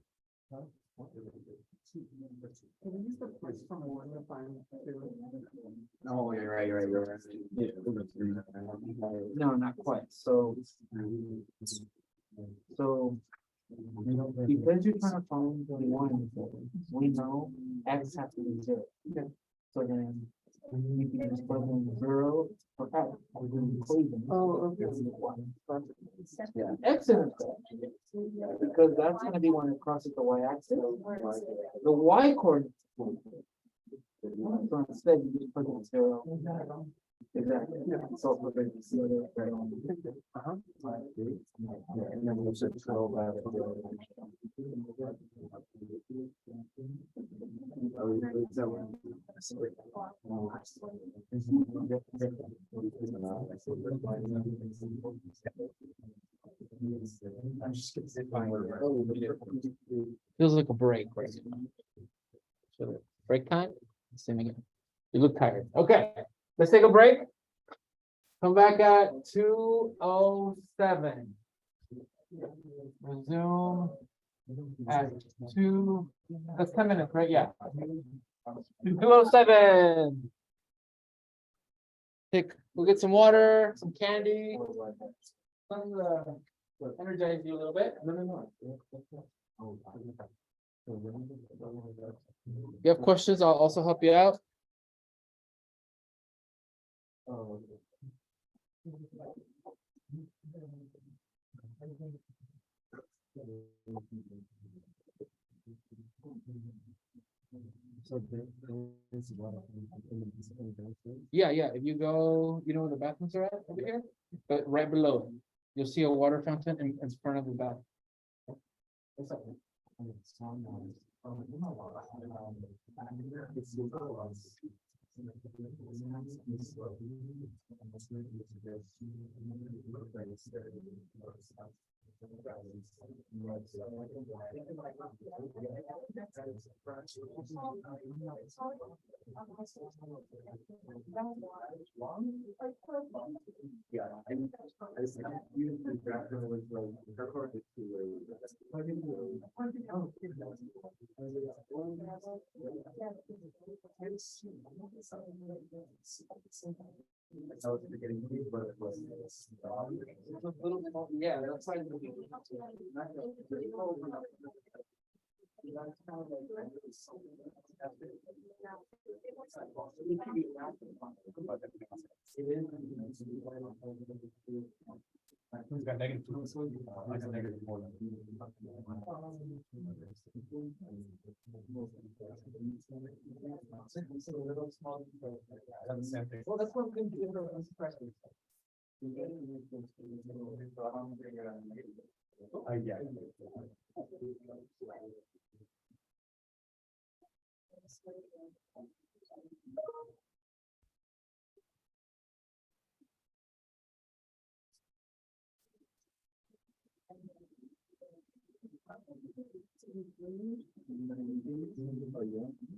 Huh? Can we use the first from one to find? Oh, you're right, you're right. Yeah. No, not quite. So because you're trying to find the one, we know X has to be zero. Okay. So then you can just put in zero for X. Oh, okay. Yeah, X in it. Because that's gonna be when it crosses the Y axis. The Y coordinate. So instead you just put in zero. Exactly. So for the zero, right on. And then we'll set 12 out of Feels like a break right now. So break time, assuming you look tired. Okay, let's take a break. Come back at 2:07. Resume at 2, that's 10 minutes, right? Yeah. 2:07. We'll get some water, some candy. Something to energize you a little bit. If you have questions, I'll also help you out. Yeah, if you go, you know where the bathrooms are at over here, but right below, you'll see a water fountain in front of the bath. What's up? Yeah, that's like. Who's got negative 2? I got negative 4. Well, that's one thing to do. Yeah.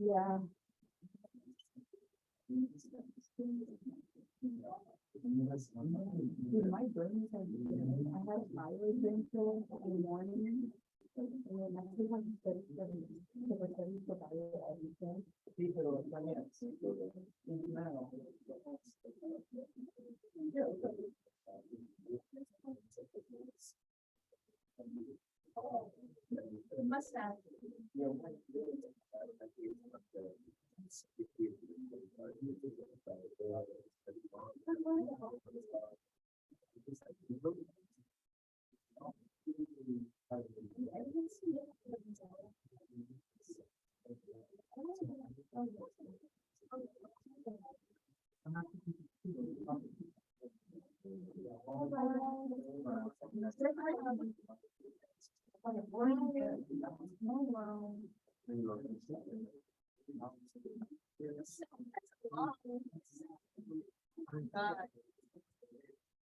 Yeah. Dude, my brain is like, I have thyroid pain in the morning. And then I still have to study for thyroid every day. Must have.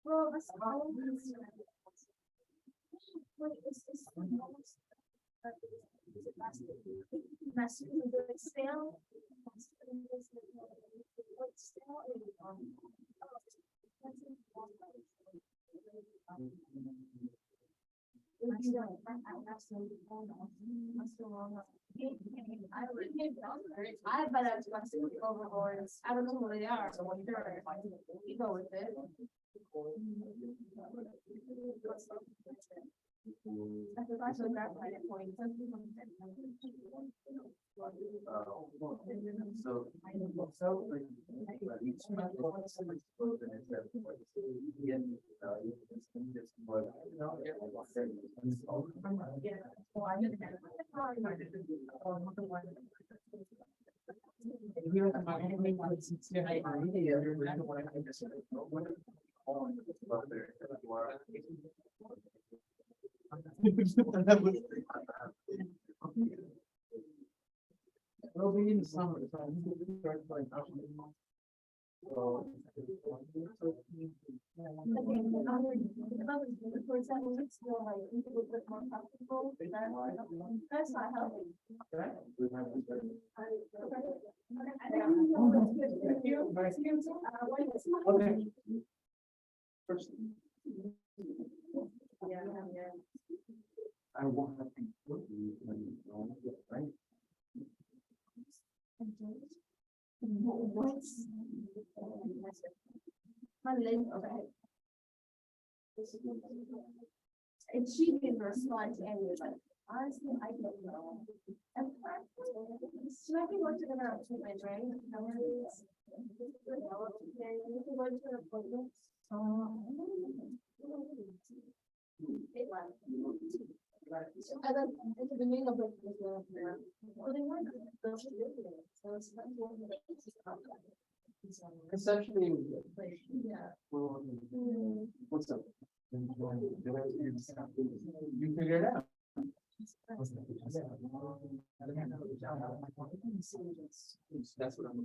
Well, that's all. Wait, is this? Stale? I bet I was going to overboards. I don't know who they are, so I'm sure you go with it. I forgot to grab my point. It'll be in the summer, so I need to start playing. That's not healthy. Okay. First, Yeah. I won't have to. Right? My leg, okay. And she didn't respond to any of it. Honestly, I don't know. And she might be going to the neuro treatment, right? Going to an appointment. It was. And then into the middle of it. Well, they weren't. Conceptually. Yeah. Well, what's up? You figure it out. That's what I'm.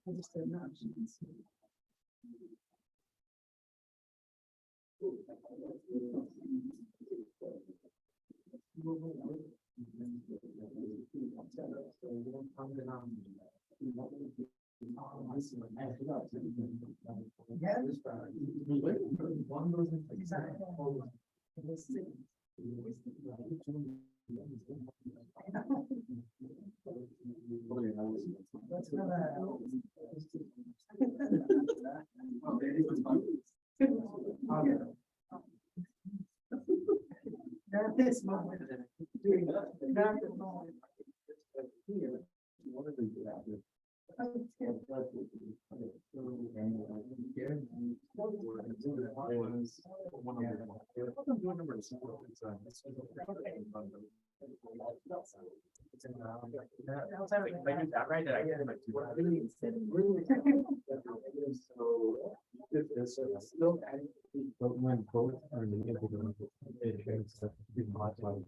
I just said no. At this moment. Not the moment. But when both are able to, it shows that it's not like.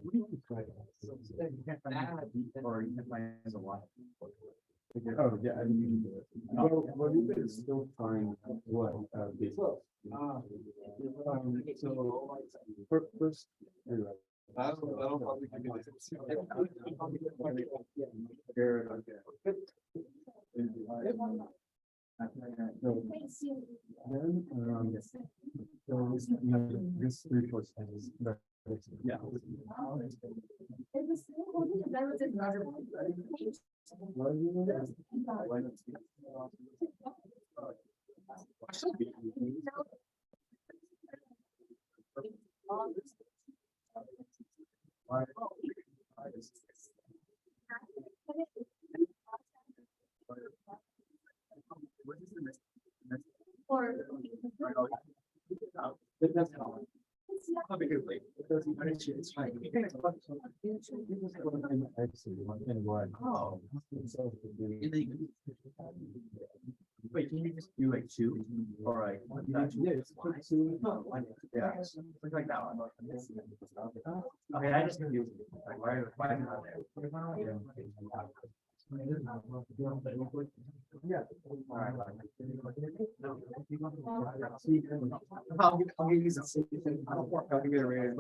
What do you describe? Or you can find a lot. Oh, yeah, I mean, you can do it. can still find what, the. So, First. anyway. probably give you Here, okay. So, then, so this, you know, this report says that. Yeah. But that's how. It's fine. Oh. Wait, can you just do like two? All right. Yeah. Looks like that one. Okay, I just confused. Like, why is it not there? Yeah. All right. I'll give you some. I'll give you a raise.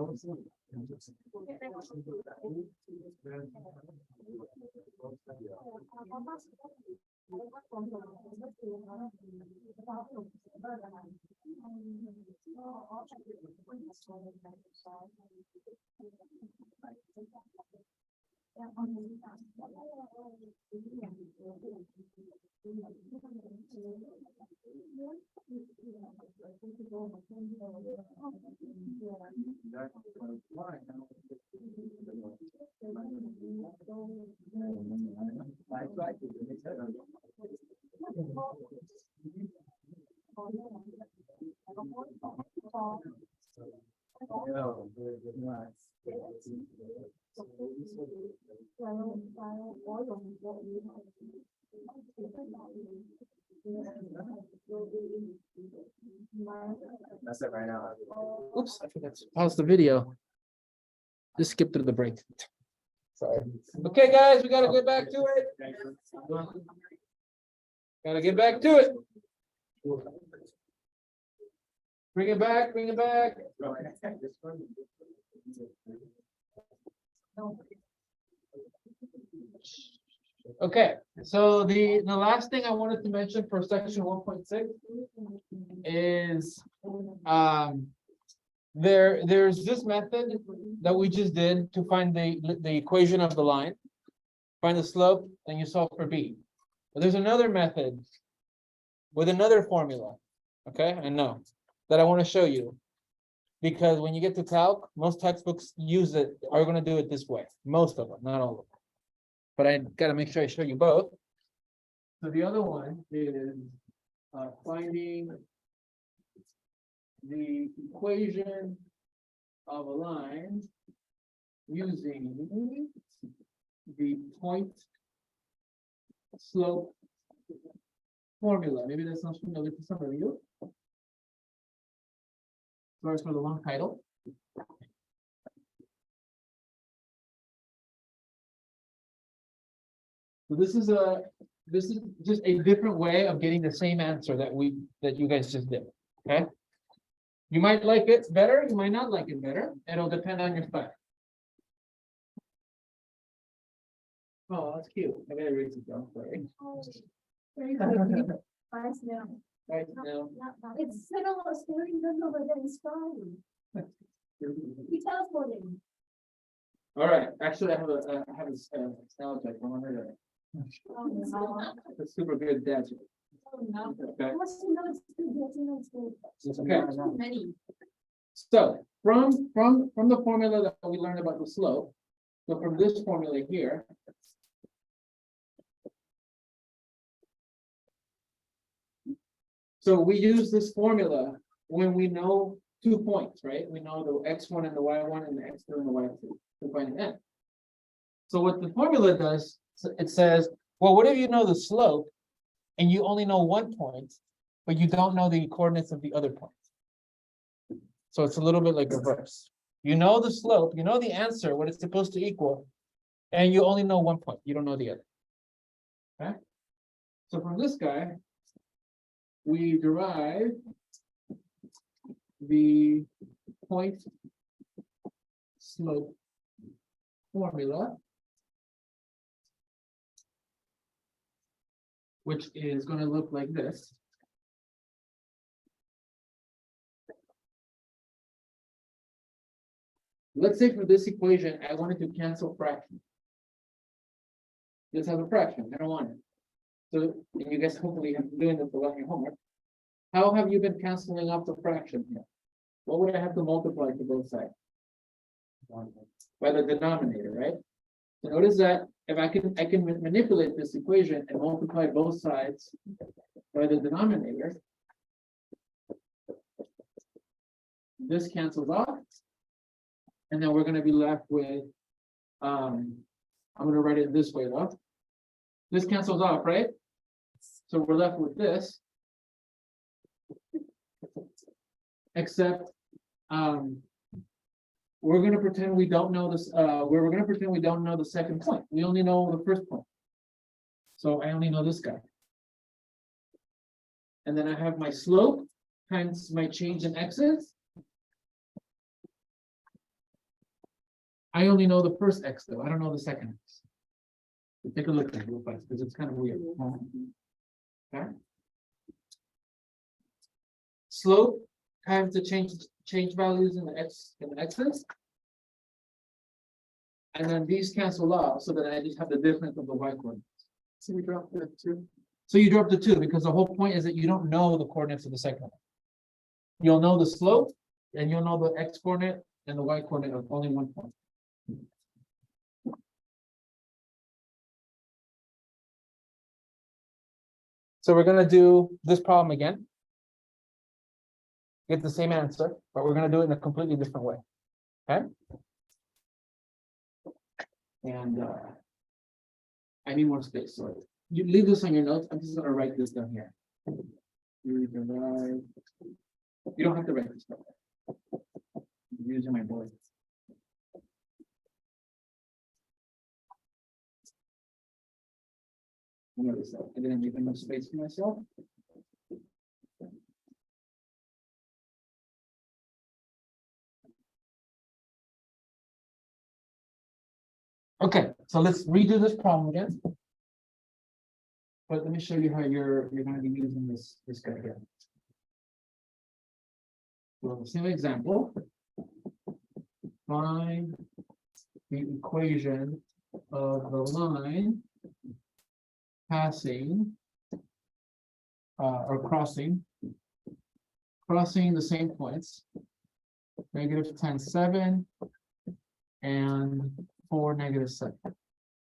That's it right now. oops, I forgot to pause the video. Just skip through the break. Sorry. Okay, guys, we gotta get back to it. Gotta get back to it. Bring it back, bring it back. Okay, so the last thing I wanted to mention for section 1.6 is there's this method that we just did to find the equation of the line. Find the slope, and you solve for b. But there's another method with another formula. Okay, I know that I want to show you. Because when you get to calc, most textbooks are going to do it this way. Most of them, not all of them. But I gotta make sure I show you both. So the other one is finding the equation of a line using the point slope formula. Maybe that sounds familiar to some of you. Sorry for the long title. So this is just a different way of getting the same answer that you guys just did, okay? You might like it better, you might not like it better. It'll depend on your style. Oh, that's cute. I gotta read it down, sorry. Very quickly. Nice now. Right now, It's said almost 30 minutes over there, it's fine. We teleporting. all right, actually, I have a sound check. I wanted to- Oh, no. a super good dad joke. Oh, no. Okay. Yes, you know it's good, yes, you know it's good. Okay. There's too many. So from the formula that we learned about the slope, so from this formula here. So we use this formula when we know 2 points, right? We know the x1 and the y1 and the x2 and the y2 to find n. So what the formula does, it says, well, what if you know the slope and you only know 1 point, but you don't know the coordinates of the other point? So it's a little bit like reverse. You know the slope, you know the answer, what it's supposed to equal, and you only know 1 point, you don't know the other. Okay? So from this guy, we derive the point slope formula, which is going to look like this. Let's say for this equation, I wanted to cancel fractions. Let's have a fraction, I don't want it. So, and you guys hopefully have been doing this a lot in your homework. How have you been canceling off the fraction here? What would I have to multiply to both sides? By the denominator, right? So notice that if I can manipulate this equation and multiply both sides by the denominator. This cancels off. And then we're gonna be left with, I'm gonna write it this way though. This cancels off, right? So we're left with this. Except, we're gonna pretend we don't know this, we're gonna pretend we don't know the second point. We only know the first point. So I only know this guy. And then I have my slope times my change in x's. I only know the first x though, I don't know the second x. So take a look at it real fast, because it's kind of weird. Okay. Slope times the change values in the x's. And then these cancel off, so that I just have the difference of the y coordinates. So we dropped the 2. So you drop the 2, because the whole point is that you don't know the coordinates of the second one. You'll know the slope, and you'll know the x coordinate and the y coordinate of only one point. So we're gonna do this problem again. Get the same answer, but we're gonna do it in a completely different way. Okay? And I need more space, so you leave this on your notes. I'm just gonna write this down here. You don't have to write this down. I'm using my board. Notice that I didn't leave enough space for myself. Okay, so let's redo this problem again. But let me show you how you're going to be using this guy here. So the same example. Find the equation of the line passing or crossing the same points, -10, 7 and 4, -7. So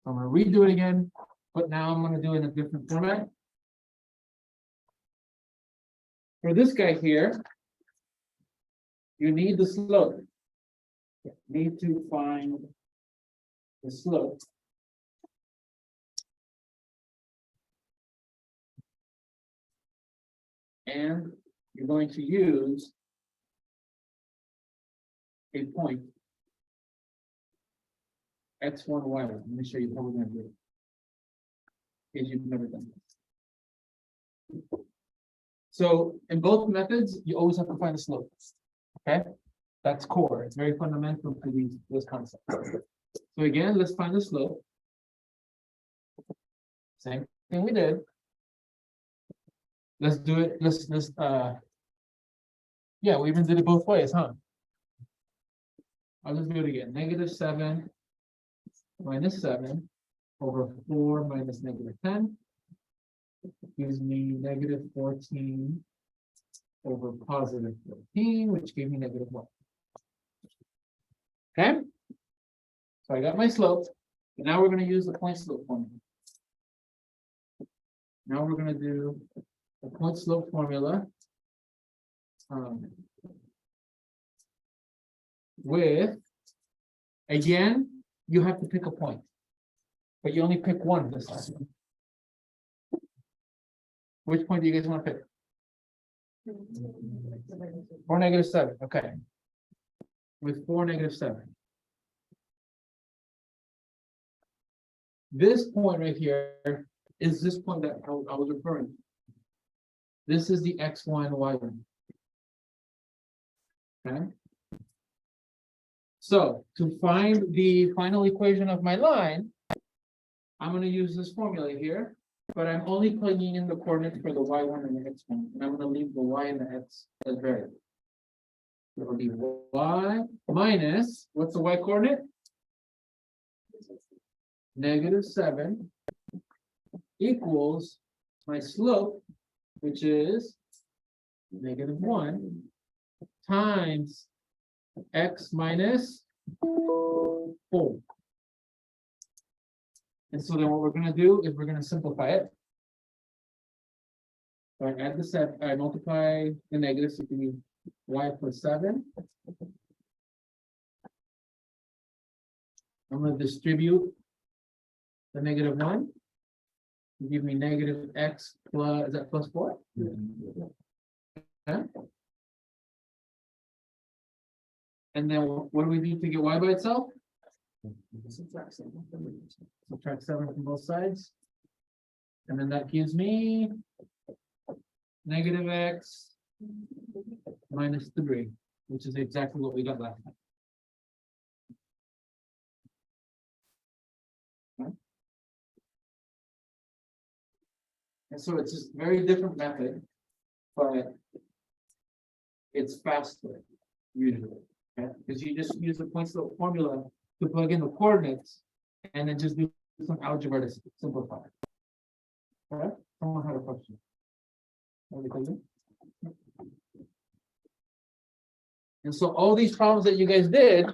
I'm going to redo it again, but now I'm going to do it in a different format. For this guy here, you need the slope. You need to find the slope. And you're going to use a point x1, y1. Let me show you how we're going to do it. In case you've never done this. So in both methods, you always have to find the slope. Okay, that's core. It's very fundamental to this concept. So again, let's find the slope. Same thing we did. Let's do it. Yeah, we even did it both ways, huh? I'll just do it again. -7 -7 over 4 minus -10 gives me -14 over +14, which gave me -1. Okay? So I got my slope, and now we're going to use the point slope formula. Now we're going to do the point slope formula with, again, you have to pick a point, but you only pick one this time. Which point do you guys want to pick? Or -7, okay. With 4, -7. This point right here is this point that I was referring to. This is the x1, y1. Okay. So to find the final equation of my line, I'm gonna use this formula here, but I'm only plugging in the coordinates for the y1 and the x1, and I'm gonna leave the y and the x as variables. It'll be y minus, what's the y coordinate? -7 equals my slope, which is -1 times x minus 4. And so then what we're gonna do is we're gonna simplify it. So I add the set, I multiply the negatives to be y plus 7. I'm gonna distribute the -1. Give me negative x plus, is that plus 4? Okay. And then what do we need to get y by itself? Subtract 7 from both sides. And then that gives me negative x minus 3, which is exactly what we got last time. Okay. And so it's just very different method, but it's faster usually, okay? Because you just use the point slope formula to plug in the coordinates and then just do some algebra to simplify. Okay, someone had a question. And so all these problems that you guys did,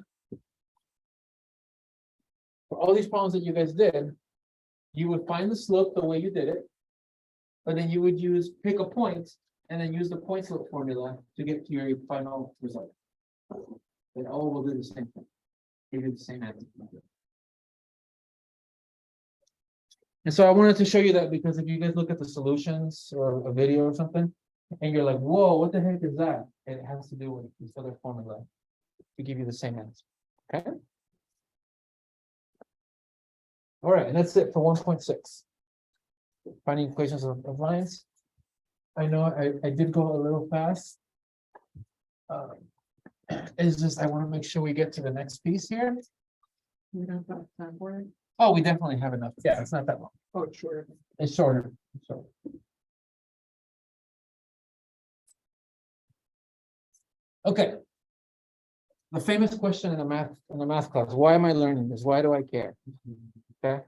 you would find the slope the way you did it, but then you would pick a point and then use the point slope formula to get to your final result. They all will do the same thing. They do the same answer. And so I wanted to show you that because if you guys look at the solutions or a video or something, and you're like, whoa, what the heck is that? It has to do with this other formula to give you the same answer. Okay. All right, and that's it for 1.6. Finding equations of lines. I know I did go a little fast. It's just I want to make sure we get to the next piece here. We don't have time for it. Oh, we definitely have enough. Yeah, it's not that long. Oh, sure. It's shorter. So. Okay. The famous question in the math class, why am I learning this? Why do I care? Okay.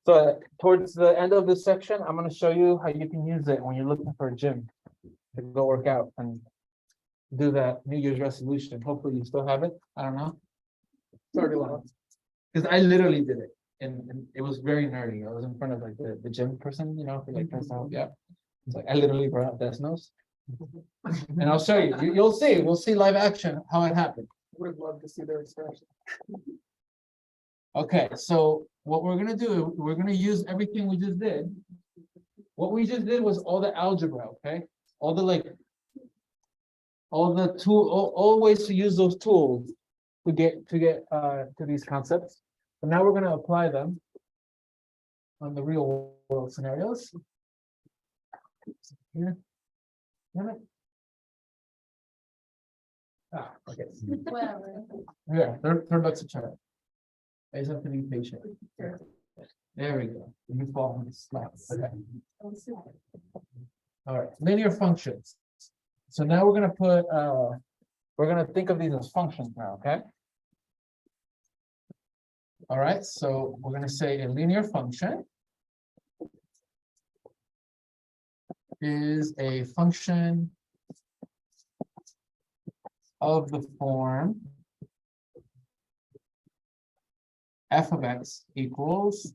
So towards the end of this section, I'm going to show you how you can use it when you're looking for a gym to go work out and do that New Year's resolution. Hopefully you still have it. I don't know. It's already long. Because I literally did it. And it was very nerdy. I was in front of like the gym person, you know, for like yeah. It's like I literally brought out Desmos. And I'll show you. You'll see. We'll see live action how it happened. Would have loved to see their expression. Okay, so what we're gonna do, we're gonna use everything we just did. What we just did was all the algebra, okay? All the all ways to use those tools to get to these concepts. But now we're gonna apply them on the real world scenarios. Here. Damn it. Ah, okay. Yeah, they're about to try. I just have to be patient. There we go. You fall on the slats. Okay. All right, linear functions. So now we're gonna think of these as functions now, okay? All right, so we're gonna say a linear function is a function of the form f of x equals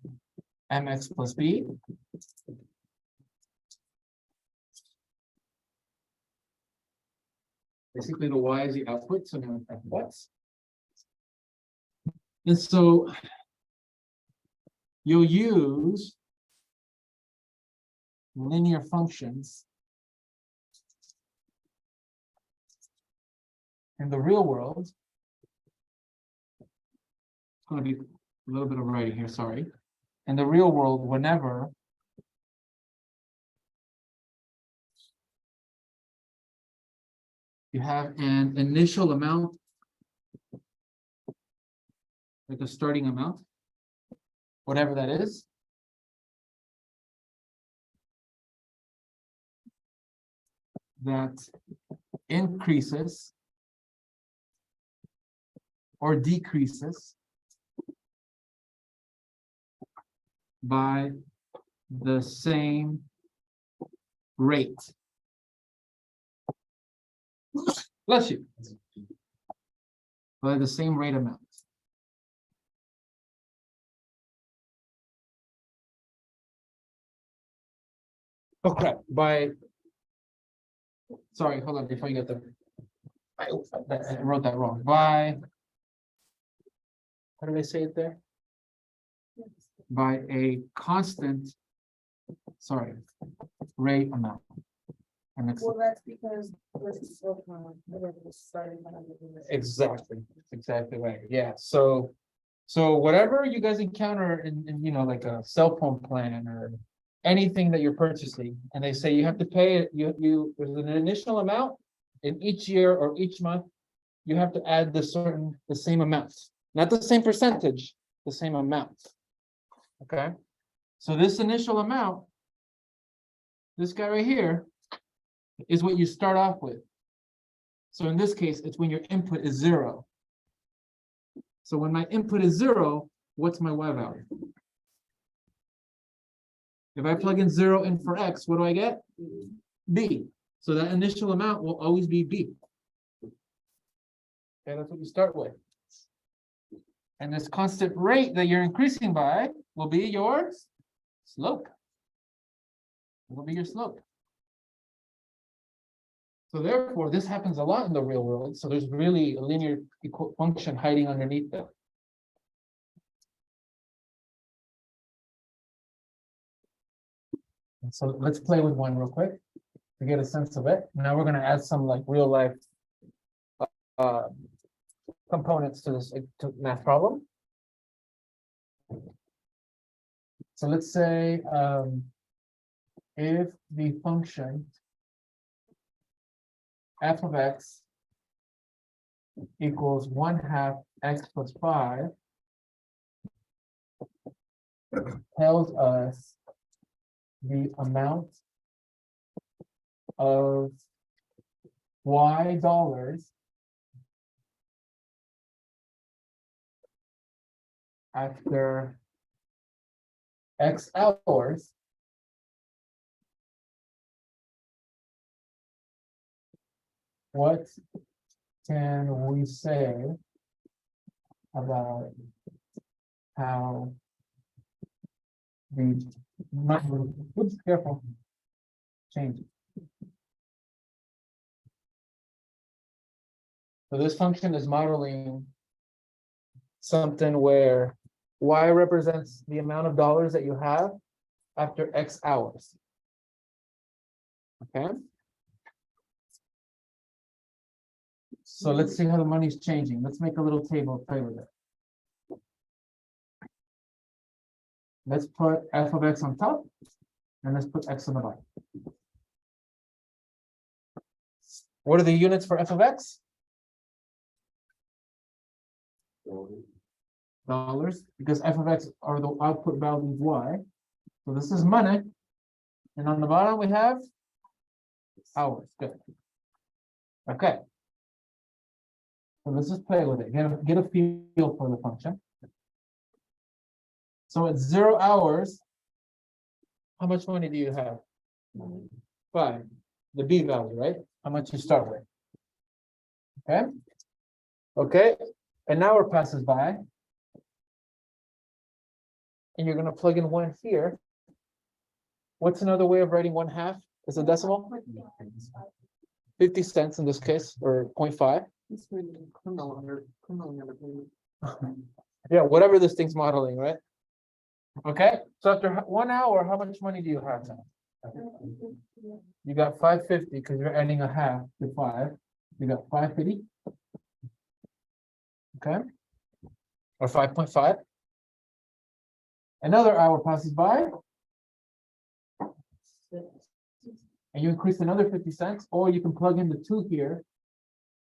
mx plus b. Basically, the y is the output, so now f of x. And so you'll use linear functions in the real world. It's going to be a little bit of writing here, sorry. In the real world, whenever you have an initial amount. Like a starting amount. Whatever that is. That increases. Or decreases. By the same rate. Bless you. By the same rate amount. Okay, sorry, hold on, before you get there. I wrote that wrong. By. How did I say it there? By a constant. Sorry, rate amount. And it's Well, that's because. exactly, exactly right, yeah, so whatever you guys encounter in, you know, like a cell phone plan or anything that you're purchasing, and they say you have to pay it, there's an initial amount in each year or each month, you have to add the same amount, not the same percentage, the same amount. Okay, so this initial amount, this guy right here, is what you start off with. So in this case, it's when your input is 0. So when my input is 0, what's my Y value? If I plug in 0 in for X, what do I get? B. So that initial amount will always be B. Okay, that's what you start with. And this constant rate that you're increasing by will be your slope. It will be your slope. So therefore, this happens a lot in the real world. So there's really a linear function hiding underneath that. And so let's play with one real quick to get a sense of it. Now we're going to add some like real life components to this math problem. So let's say if the function f of x equals 1/2 x plus 5 tells us the amount of y dollars after x hours what can we say about how the number, oops, careful, change. So this function is modeling something where y represents the amount of dollars that you have after x hours. Okay. So let's see how the money's changing. Let's make a little table, play with it. Let's put f of x on top, and let's put x on the bottom. What are the units for f of x? Dollars, because f of x are the output values y. So this is money. And on the bottom we have hours. Good. Okay. So let's just play with it. Get a feel for the function. So at 0 hours, how much money do you have? 5. The B value, right? How much you start with. Okay. Okay. An hour passes by. And you're going to plug in 1 here. What's another way of writing 1/2 as a decimal? 50 cents in this case, or 0.5. Yeah, whatever this thing's modeling, right? Okay, so after 1 hour, how much money do you have now? You got 550 because you're adding a half to 5. You got 550. Okay, or 5.5. Another hour passes by. And you increase another 50 cents, or you can plug in the 2 here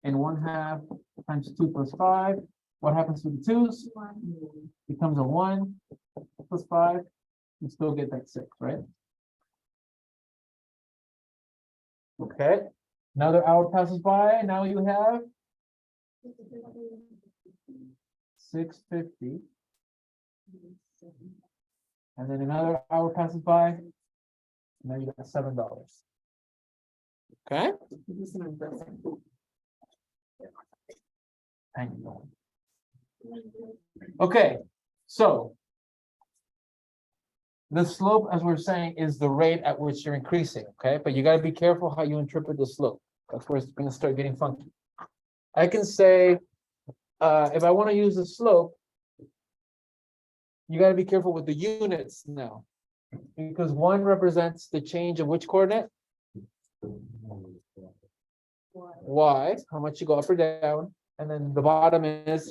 and 1/2 times 2 plus 5. What happens to the 2's? Becomes a 1 plus 5. You still get that 6, right? Okay, another hour passes by. Now you have 6:50. And then another hour passes by. Now you got $7. Okay? Hang on. Okay, so the slope, as we're saying, is the rate at which you're increasing, okay? But you gotta be careful how you interpret the slope. That's where it's gonna start getting funky. I can say, if I wanna use the slope, you gotta be careful with the units now. Because 1 represents the change of which coordinate? Y, how much you go up or down, and then the bottom is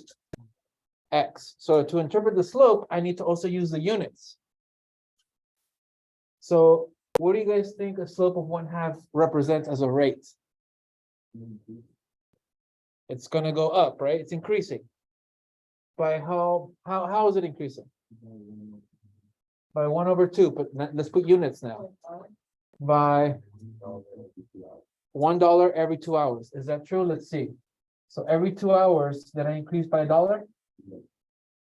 X. So to interpret the slope, I need to also use the units. So what do you guys think a slope of 1/2 represents as a rate? It's gonna go up, right? It's increasing. By how is it increasing? By 1/2, but let's put units now. By $1 every 2 hours. Is that true? Let's see. So every 2 hours, did I increase by $1?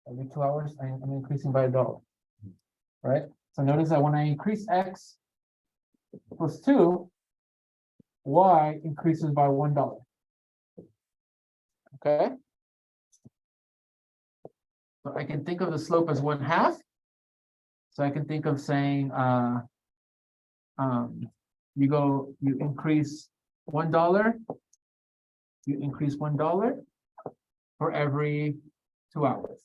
Every 2 hours, I'm increasing by $1. Right? So notice that when I increase X plus 2, Y increases by $1. Okay? So I can think of the slope as 1/2. So I can think of saying, you increase $1, you increase $1 for every 2 hours.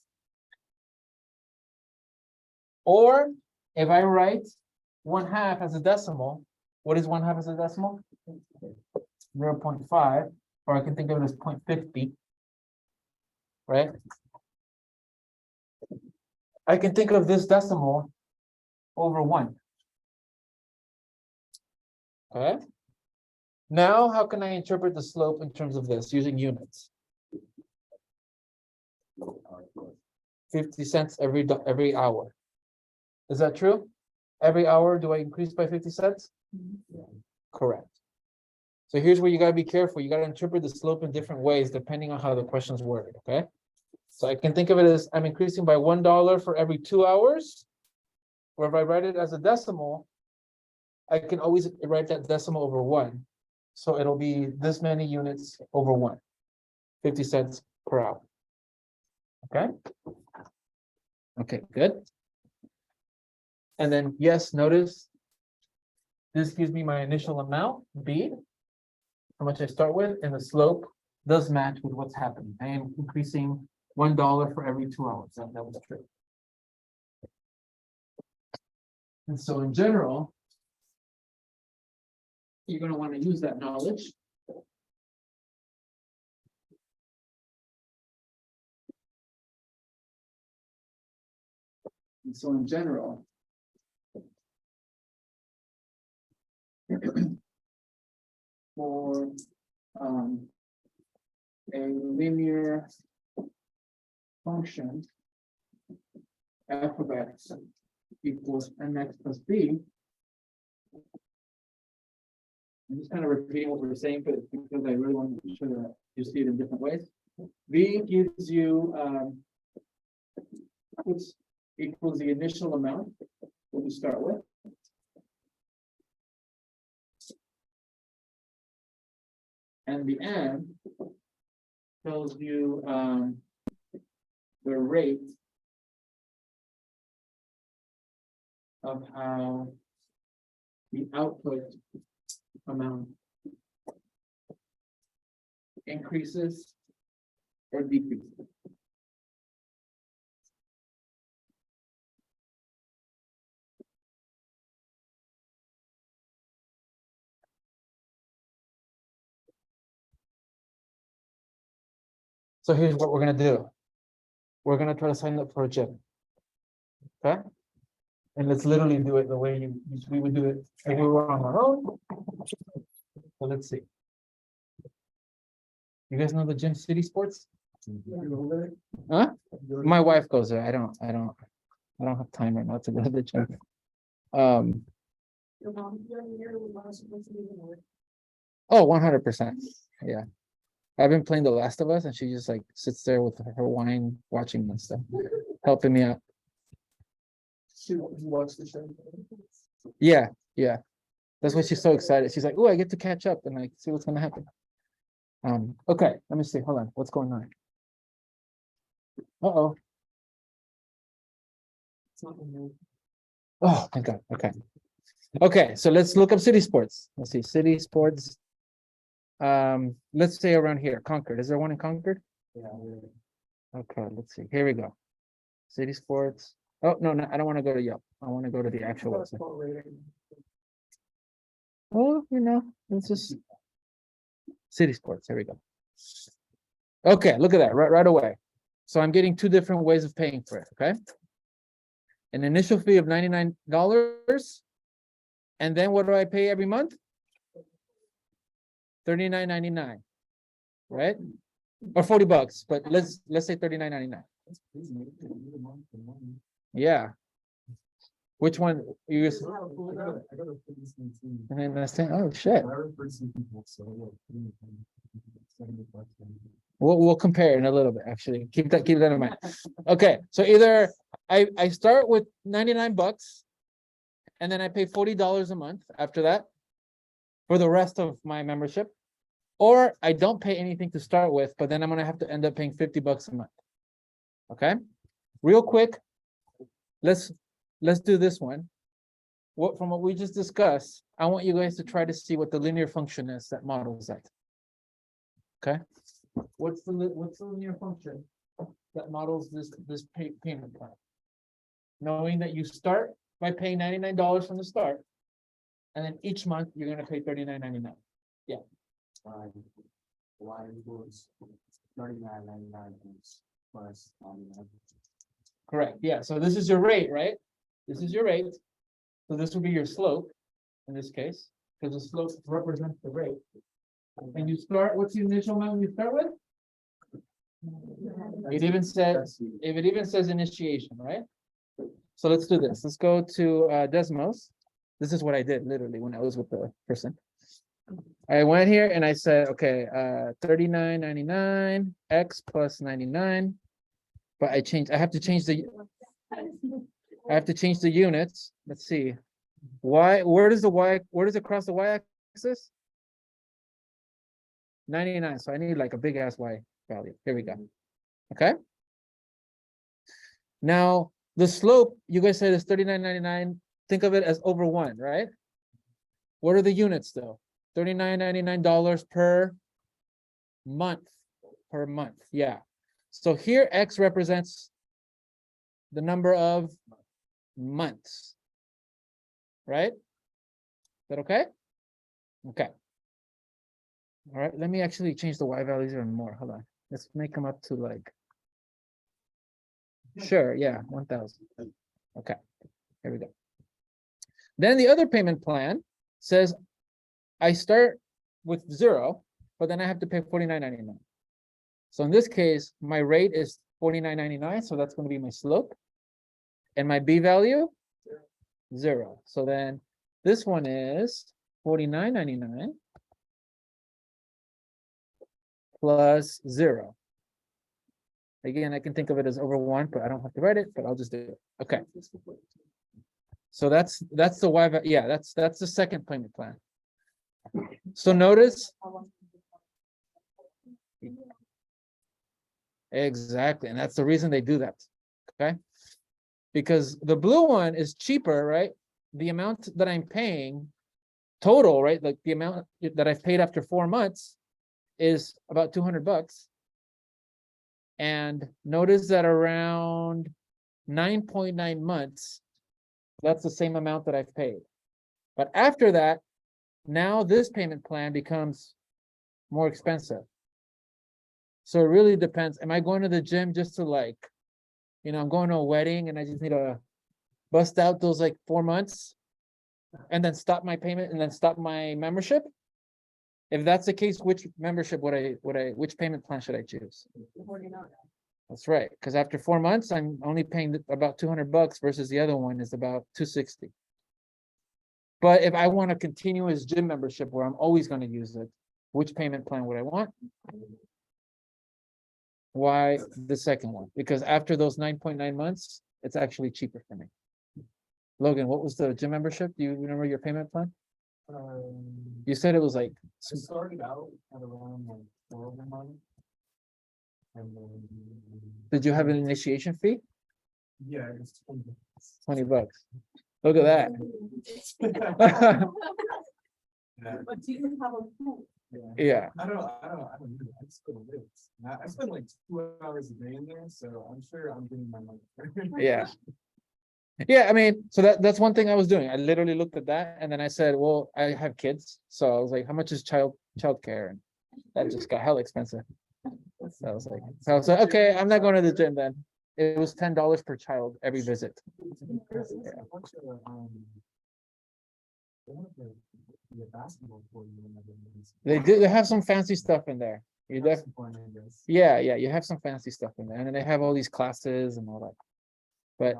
Or if I write 1/2 as a decimal, what is 1/2 as a decimal? 0.5, or I can think of it as 0.50. Right? I can think of this decimal over 1. Okay. Now, how can I interpret the slope in terms of this using units? 50 cents every hour. Is that true? Every hour, do I increase by 50 cents? Correct. So here's where you gotta be careful. You gotta interpret the slope in different ways depending on how the question's worded, okay? So I can think of it as I'm increasing by $1 for every 2 hours. Or if I write it as a decimal, I can always write that decimal over 1. So it'll be this many units over 1. 50 cents per hour. Okay? Okay, good. And then, yes, notice this gives me my initial amount, B, how much I start with, and the slope does match with what's happening. I am increasing $1 for every 2 hours. That was true. And so in general, you're going to want to use that knowledge. And so in general, for a linear function, f of x equals mx plus b. I'm just kind of repeating what we're saying, but it's because I really want to be sure that you see it in different ways. V gives you which equals the initial amount that we start with. And the n tells you the rate of how the output amount increases or decreases. So here's what we're gonna do. We're gonna try to sign up for a gym. Okay? And let's literally do it the way we would do it if we were on our own. So let's see. You guys know the gym City Sports? You go there? Huh? You go My wife goes there. I don't have time right now to go to the gym. Your mom, your mom's supposed to be in work. Oh, 100%. Yeah. I've been playing The Last of Us and she just like sits there with her wine, watching and stuff, helping me out. You watch the show. Yeah, yeah. That's why she's so excited. She's like, oh, I get to catch up and like see what's gonna happen. Okay, let me see. Hold on. What's going on? Uh-oh. It's not in there. Oh, thank God. Okay. Okay, so let's look up City Sports. Let's see, City Sports. Let's say around here, Concord. Is there one in Concord? Yeah. Okay, let's see. Here we go. City Sports. Oh, no, no, I don't want to go to Yelp. I want to go to the actual website. Basketball rating. Oh, it's just City Sports. Here we go. Okay, look at that right away. So I'm getting two different ways of paying for it. Okay. An initial fee of $99. And then what do I pay every month? $39.99. Right? Or $40, but let's say $39.99. That's crazy. You could do the month for money. Yeah. Which one you I use? gotta put this in team. And then that's saying, oh shit. I refer to people, so yeah, 75. We'll compare in a little bit, actually. Keep that in mind. Okay, so either I start with $99 and then I pay $40 a month after that for the rest of my membership. Or I don't pay anything to start with, but then I'm gonna have to end up paying $50 a month. Okay, real quick, let's do this one. From what we just discussed, I want you guys to try to see what the linear function is that models that. Okay, what's the linear function that models this payment plan? Knowing that you start by paying $99 from the start, and then each month you're gonna pay $39.99. Y equals 39.99 plus 99. Correct, yeah, so this is your rate, right? This is your rate. So this will be your slope in this case, because the slope represents the rate. And you start, what's the initial amount you start with? It even says, if it even says initiation, right? So let's do this. Let's go to Desmos. This is what I did literally when I was with the person. I went here and I said, okay, $39.99 X plus 99. But I have to change the units. Let's see. Where does it cross the y-axis? 99. So I need like a big ass y value. Here we go. Okay. Now the slope, you guys said is $39.99. Think of it as over 1, right? What are the units though? $39.99 per month. Per month. Yeah. So here X represents the number of months. Right? Is that okay? Okay. All right, let me actually change the Y values even more. Hold on. Let's make them up to like, sure, yeah, 1,000. Okay, here we go. Then the other payment plan says I start with 0, but then I have to pay $49.99. So in this case, my rate is $49.99, so that's going to be my slope. And my B value? 0. So then this one is $49.99 plus 0. Again, I can think of it as over 1, but I don't have to write it, but I'll just do it. Okay. So that's the Y, yeah, that's the second payment plan. So notice. Exactly, and that's the reason they do that. Okay. Because the blue one is cheaper, right? The amount that I'm paying total, right? Like the amount that I've paid after 4 months is about $200. And notice that around 9.9 months, that's the same amount that I've paid. But after that, now this payment plan becomes more expensive. So it really depends. Am I going to the gym just to like, I'm going to a wedding and I just need to bust out those like 4 months and then stop my payment and then stop my membership? If that's the case, which membership which payment plan should I choose? That's right, because after 4 months, I'm only paying about $200 versus the other one is about $260. But if I want a continuous gym membership where I'm always gonna use it, which payment plan would I want? Why the second one? Because after those 9.9 months, it's actually cheaper for me. Logan, what was the gym membership? Do you remember your payment plan? You said it was like, I started out at around like 12 a month. And then, did you have an initiation fee? yeah, it's $20. Look at that. Yeah, But do you have a pool? Yeah, I don't know, I just couldn't live. I spend like 2 hours a day in there, so I'm sure I'm getting my money. yeah. Yeah, I mean, so that's one thing I was doing. I literally looked at that and then I said, well, I have kids. So I was like, how much is childcare? And that just got hella expensive. So I was like, okay, I'm not going to the gym then. It was $10 per child every visit. The basketball court. They have some fancy stuff in there. You def Yeah, you have some fancy stuff in there. And then they have all these classes and all that. But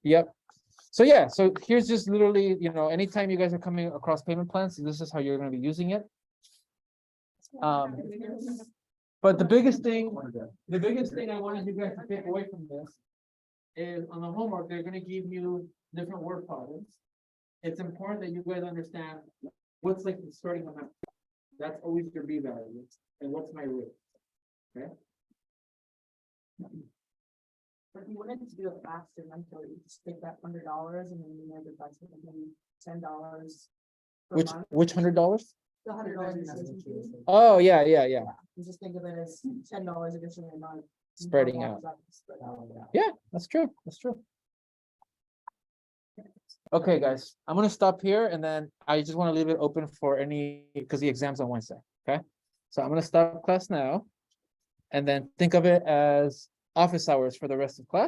yep. So yeah, so here's just literally, anytime you guys are coming across payment plans, this is how you're gonna be using it. But the biggest thing I wanted you guys to take away from this is on the homework, they're gonna give you different word problems. It's important that you guys understand what's like the starting amount. That's always your B value, and what's my root. If you wanted to do it faster, mentally, you just take that $100 and then you know that's maybe $10. per month. Which $100? The $100. Oh, yeah. You just think of it as $10 additional a month. Spreading out. Spread out. Yeah, that's true. Okay, guys, I'm gonna stop here and then I just want to leave it open for because the exam's on Wednesday, okay? So I'm gonna stop class now. And then think of it as office hours for the rest of class.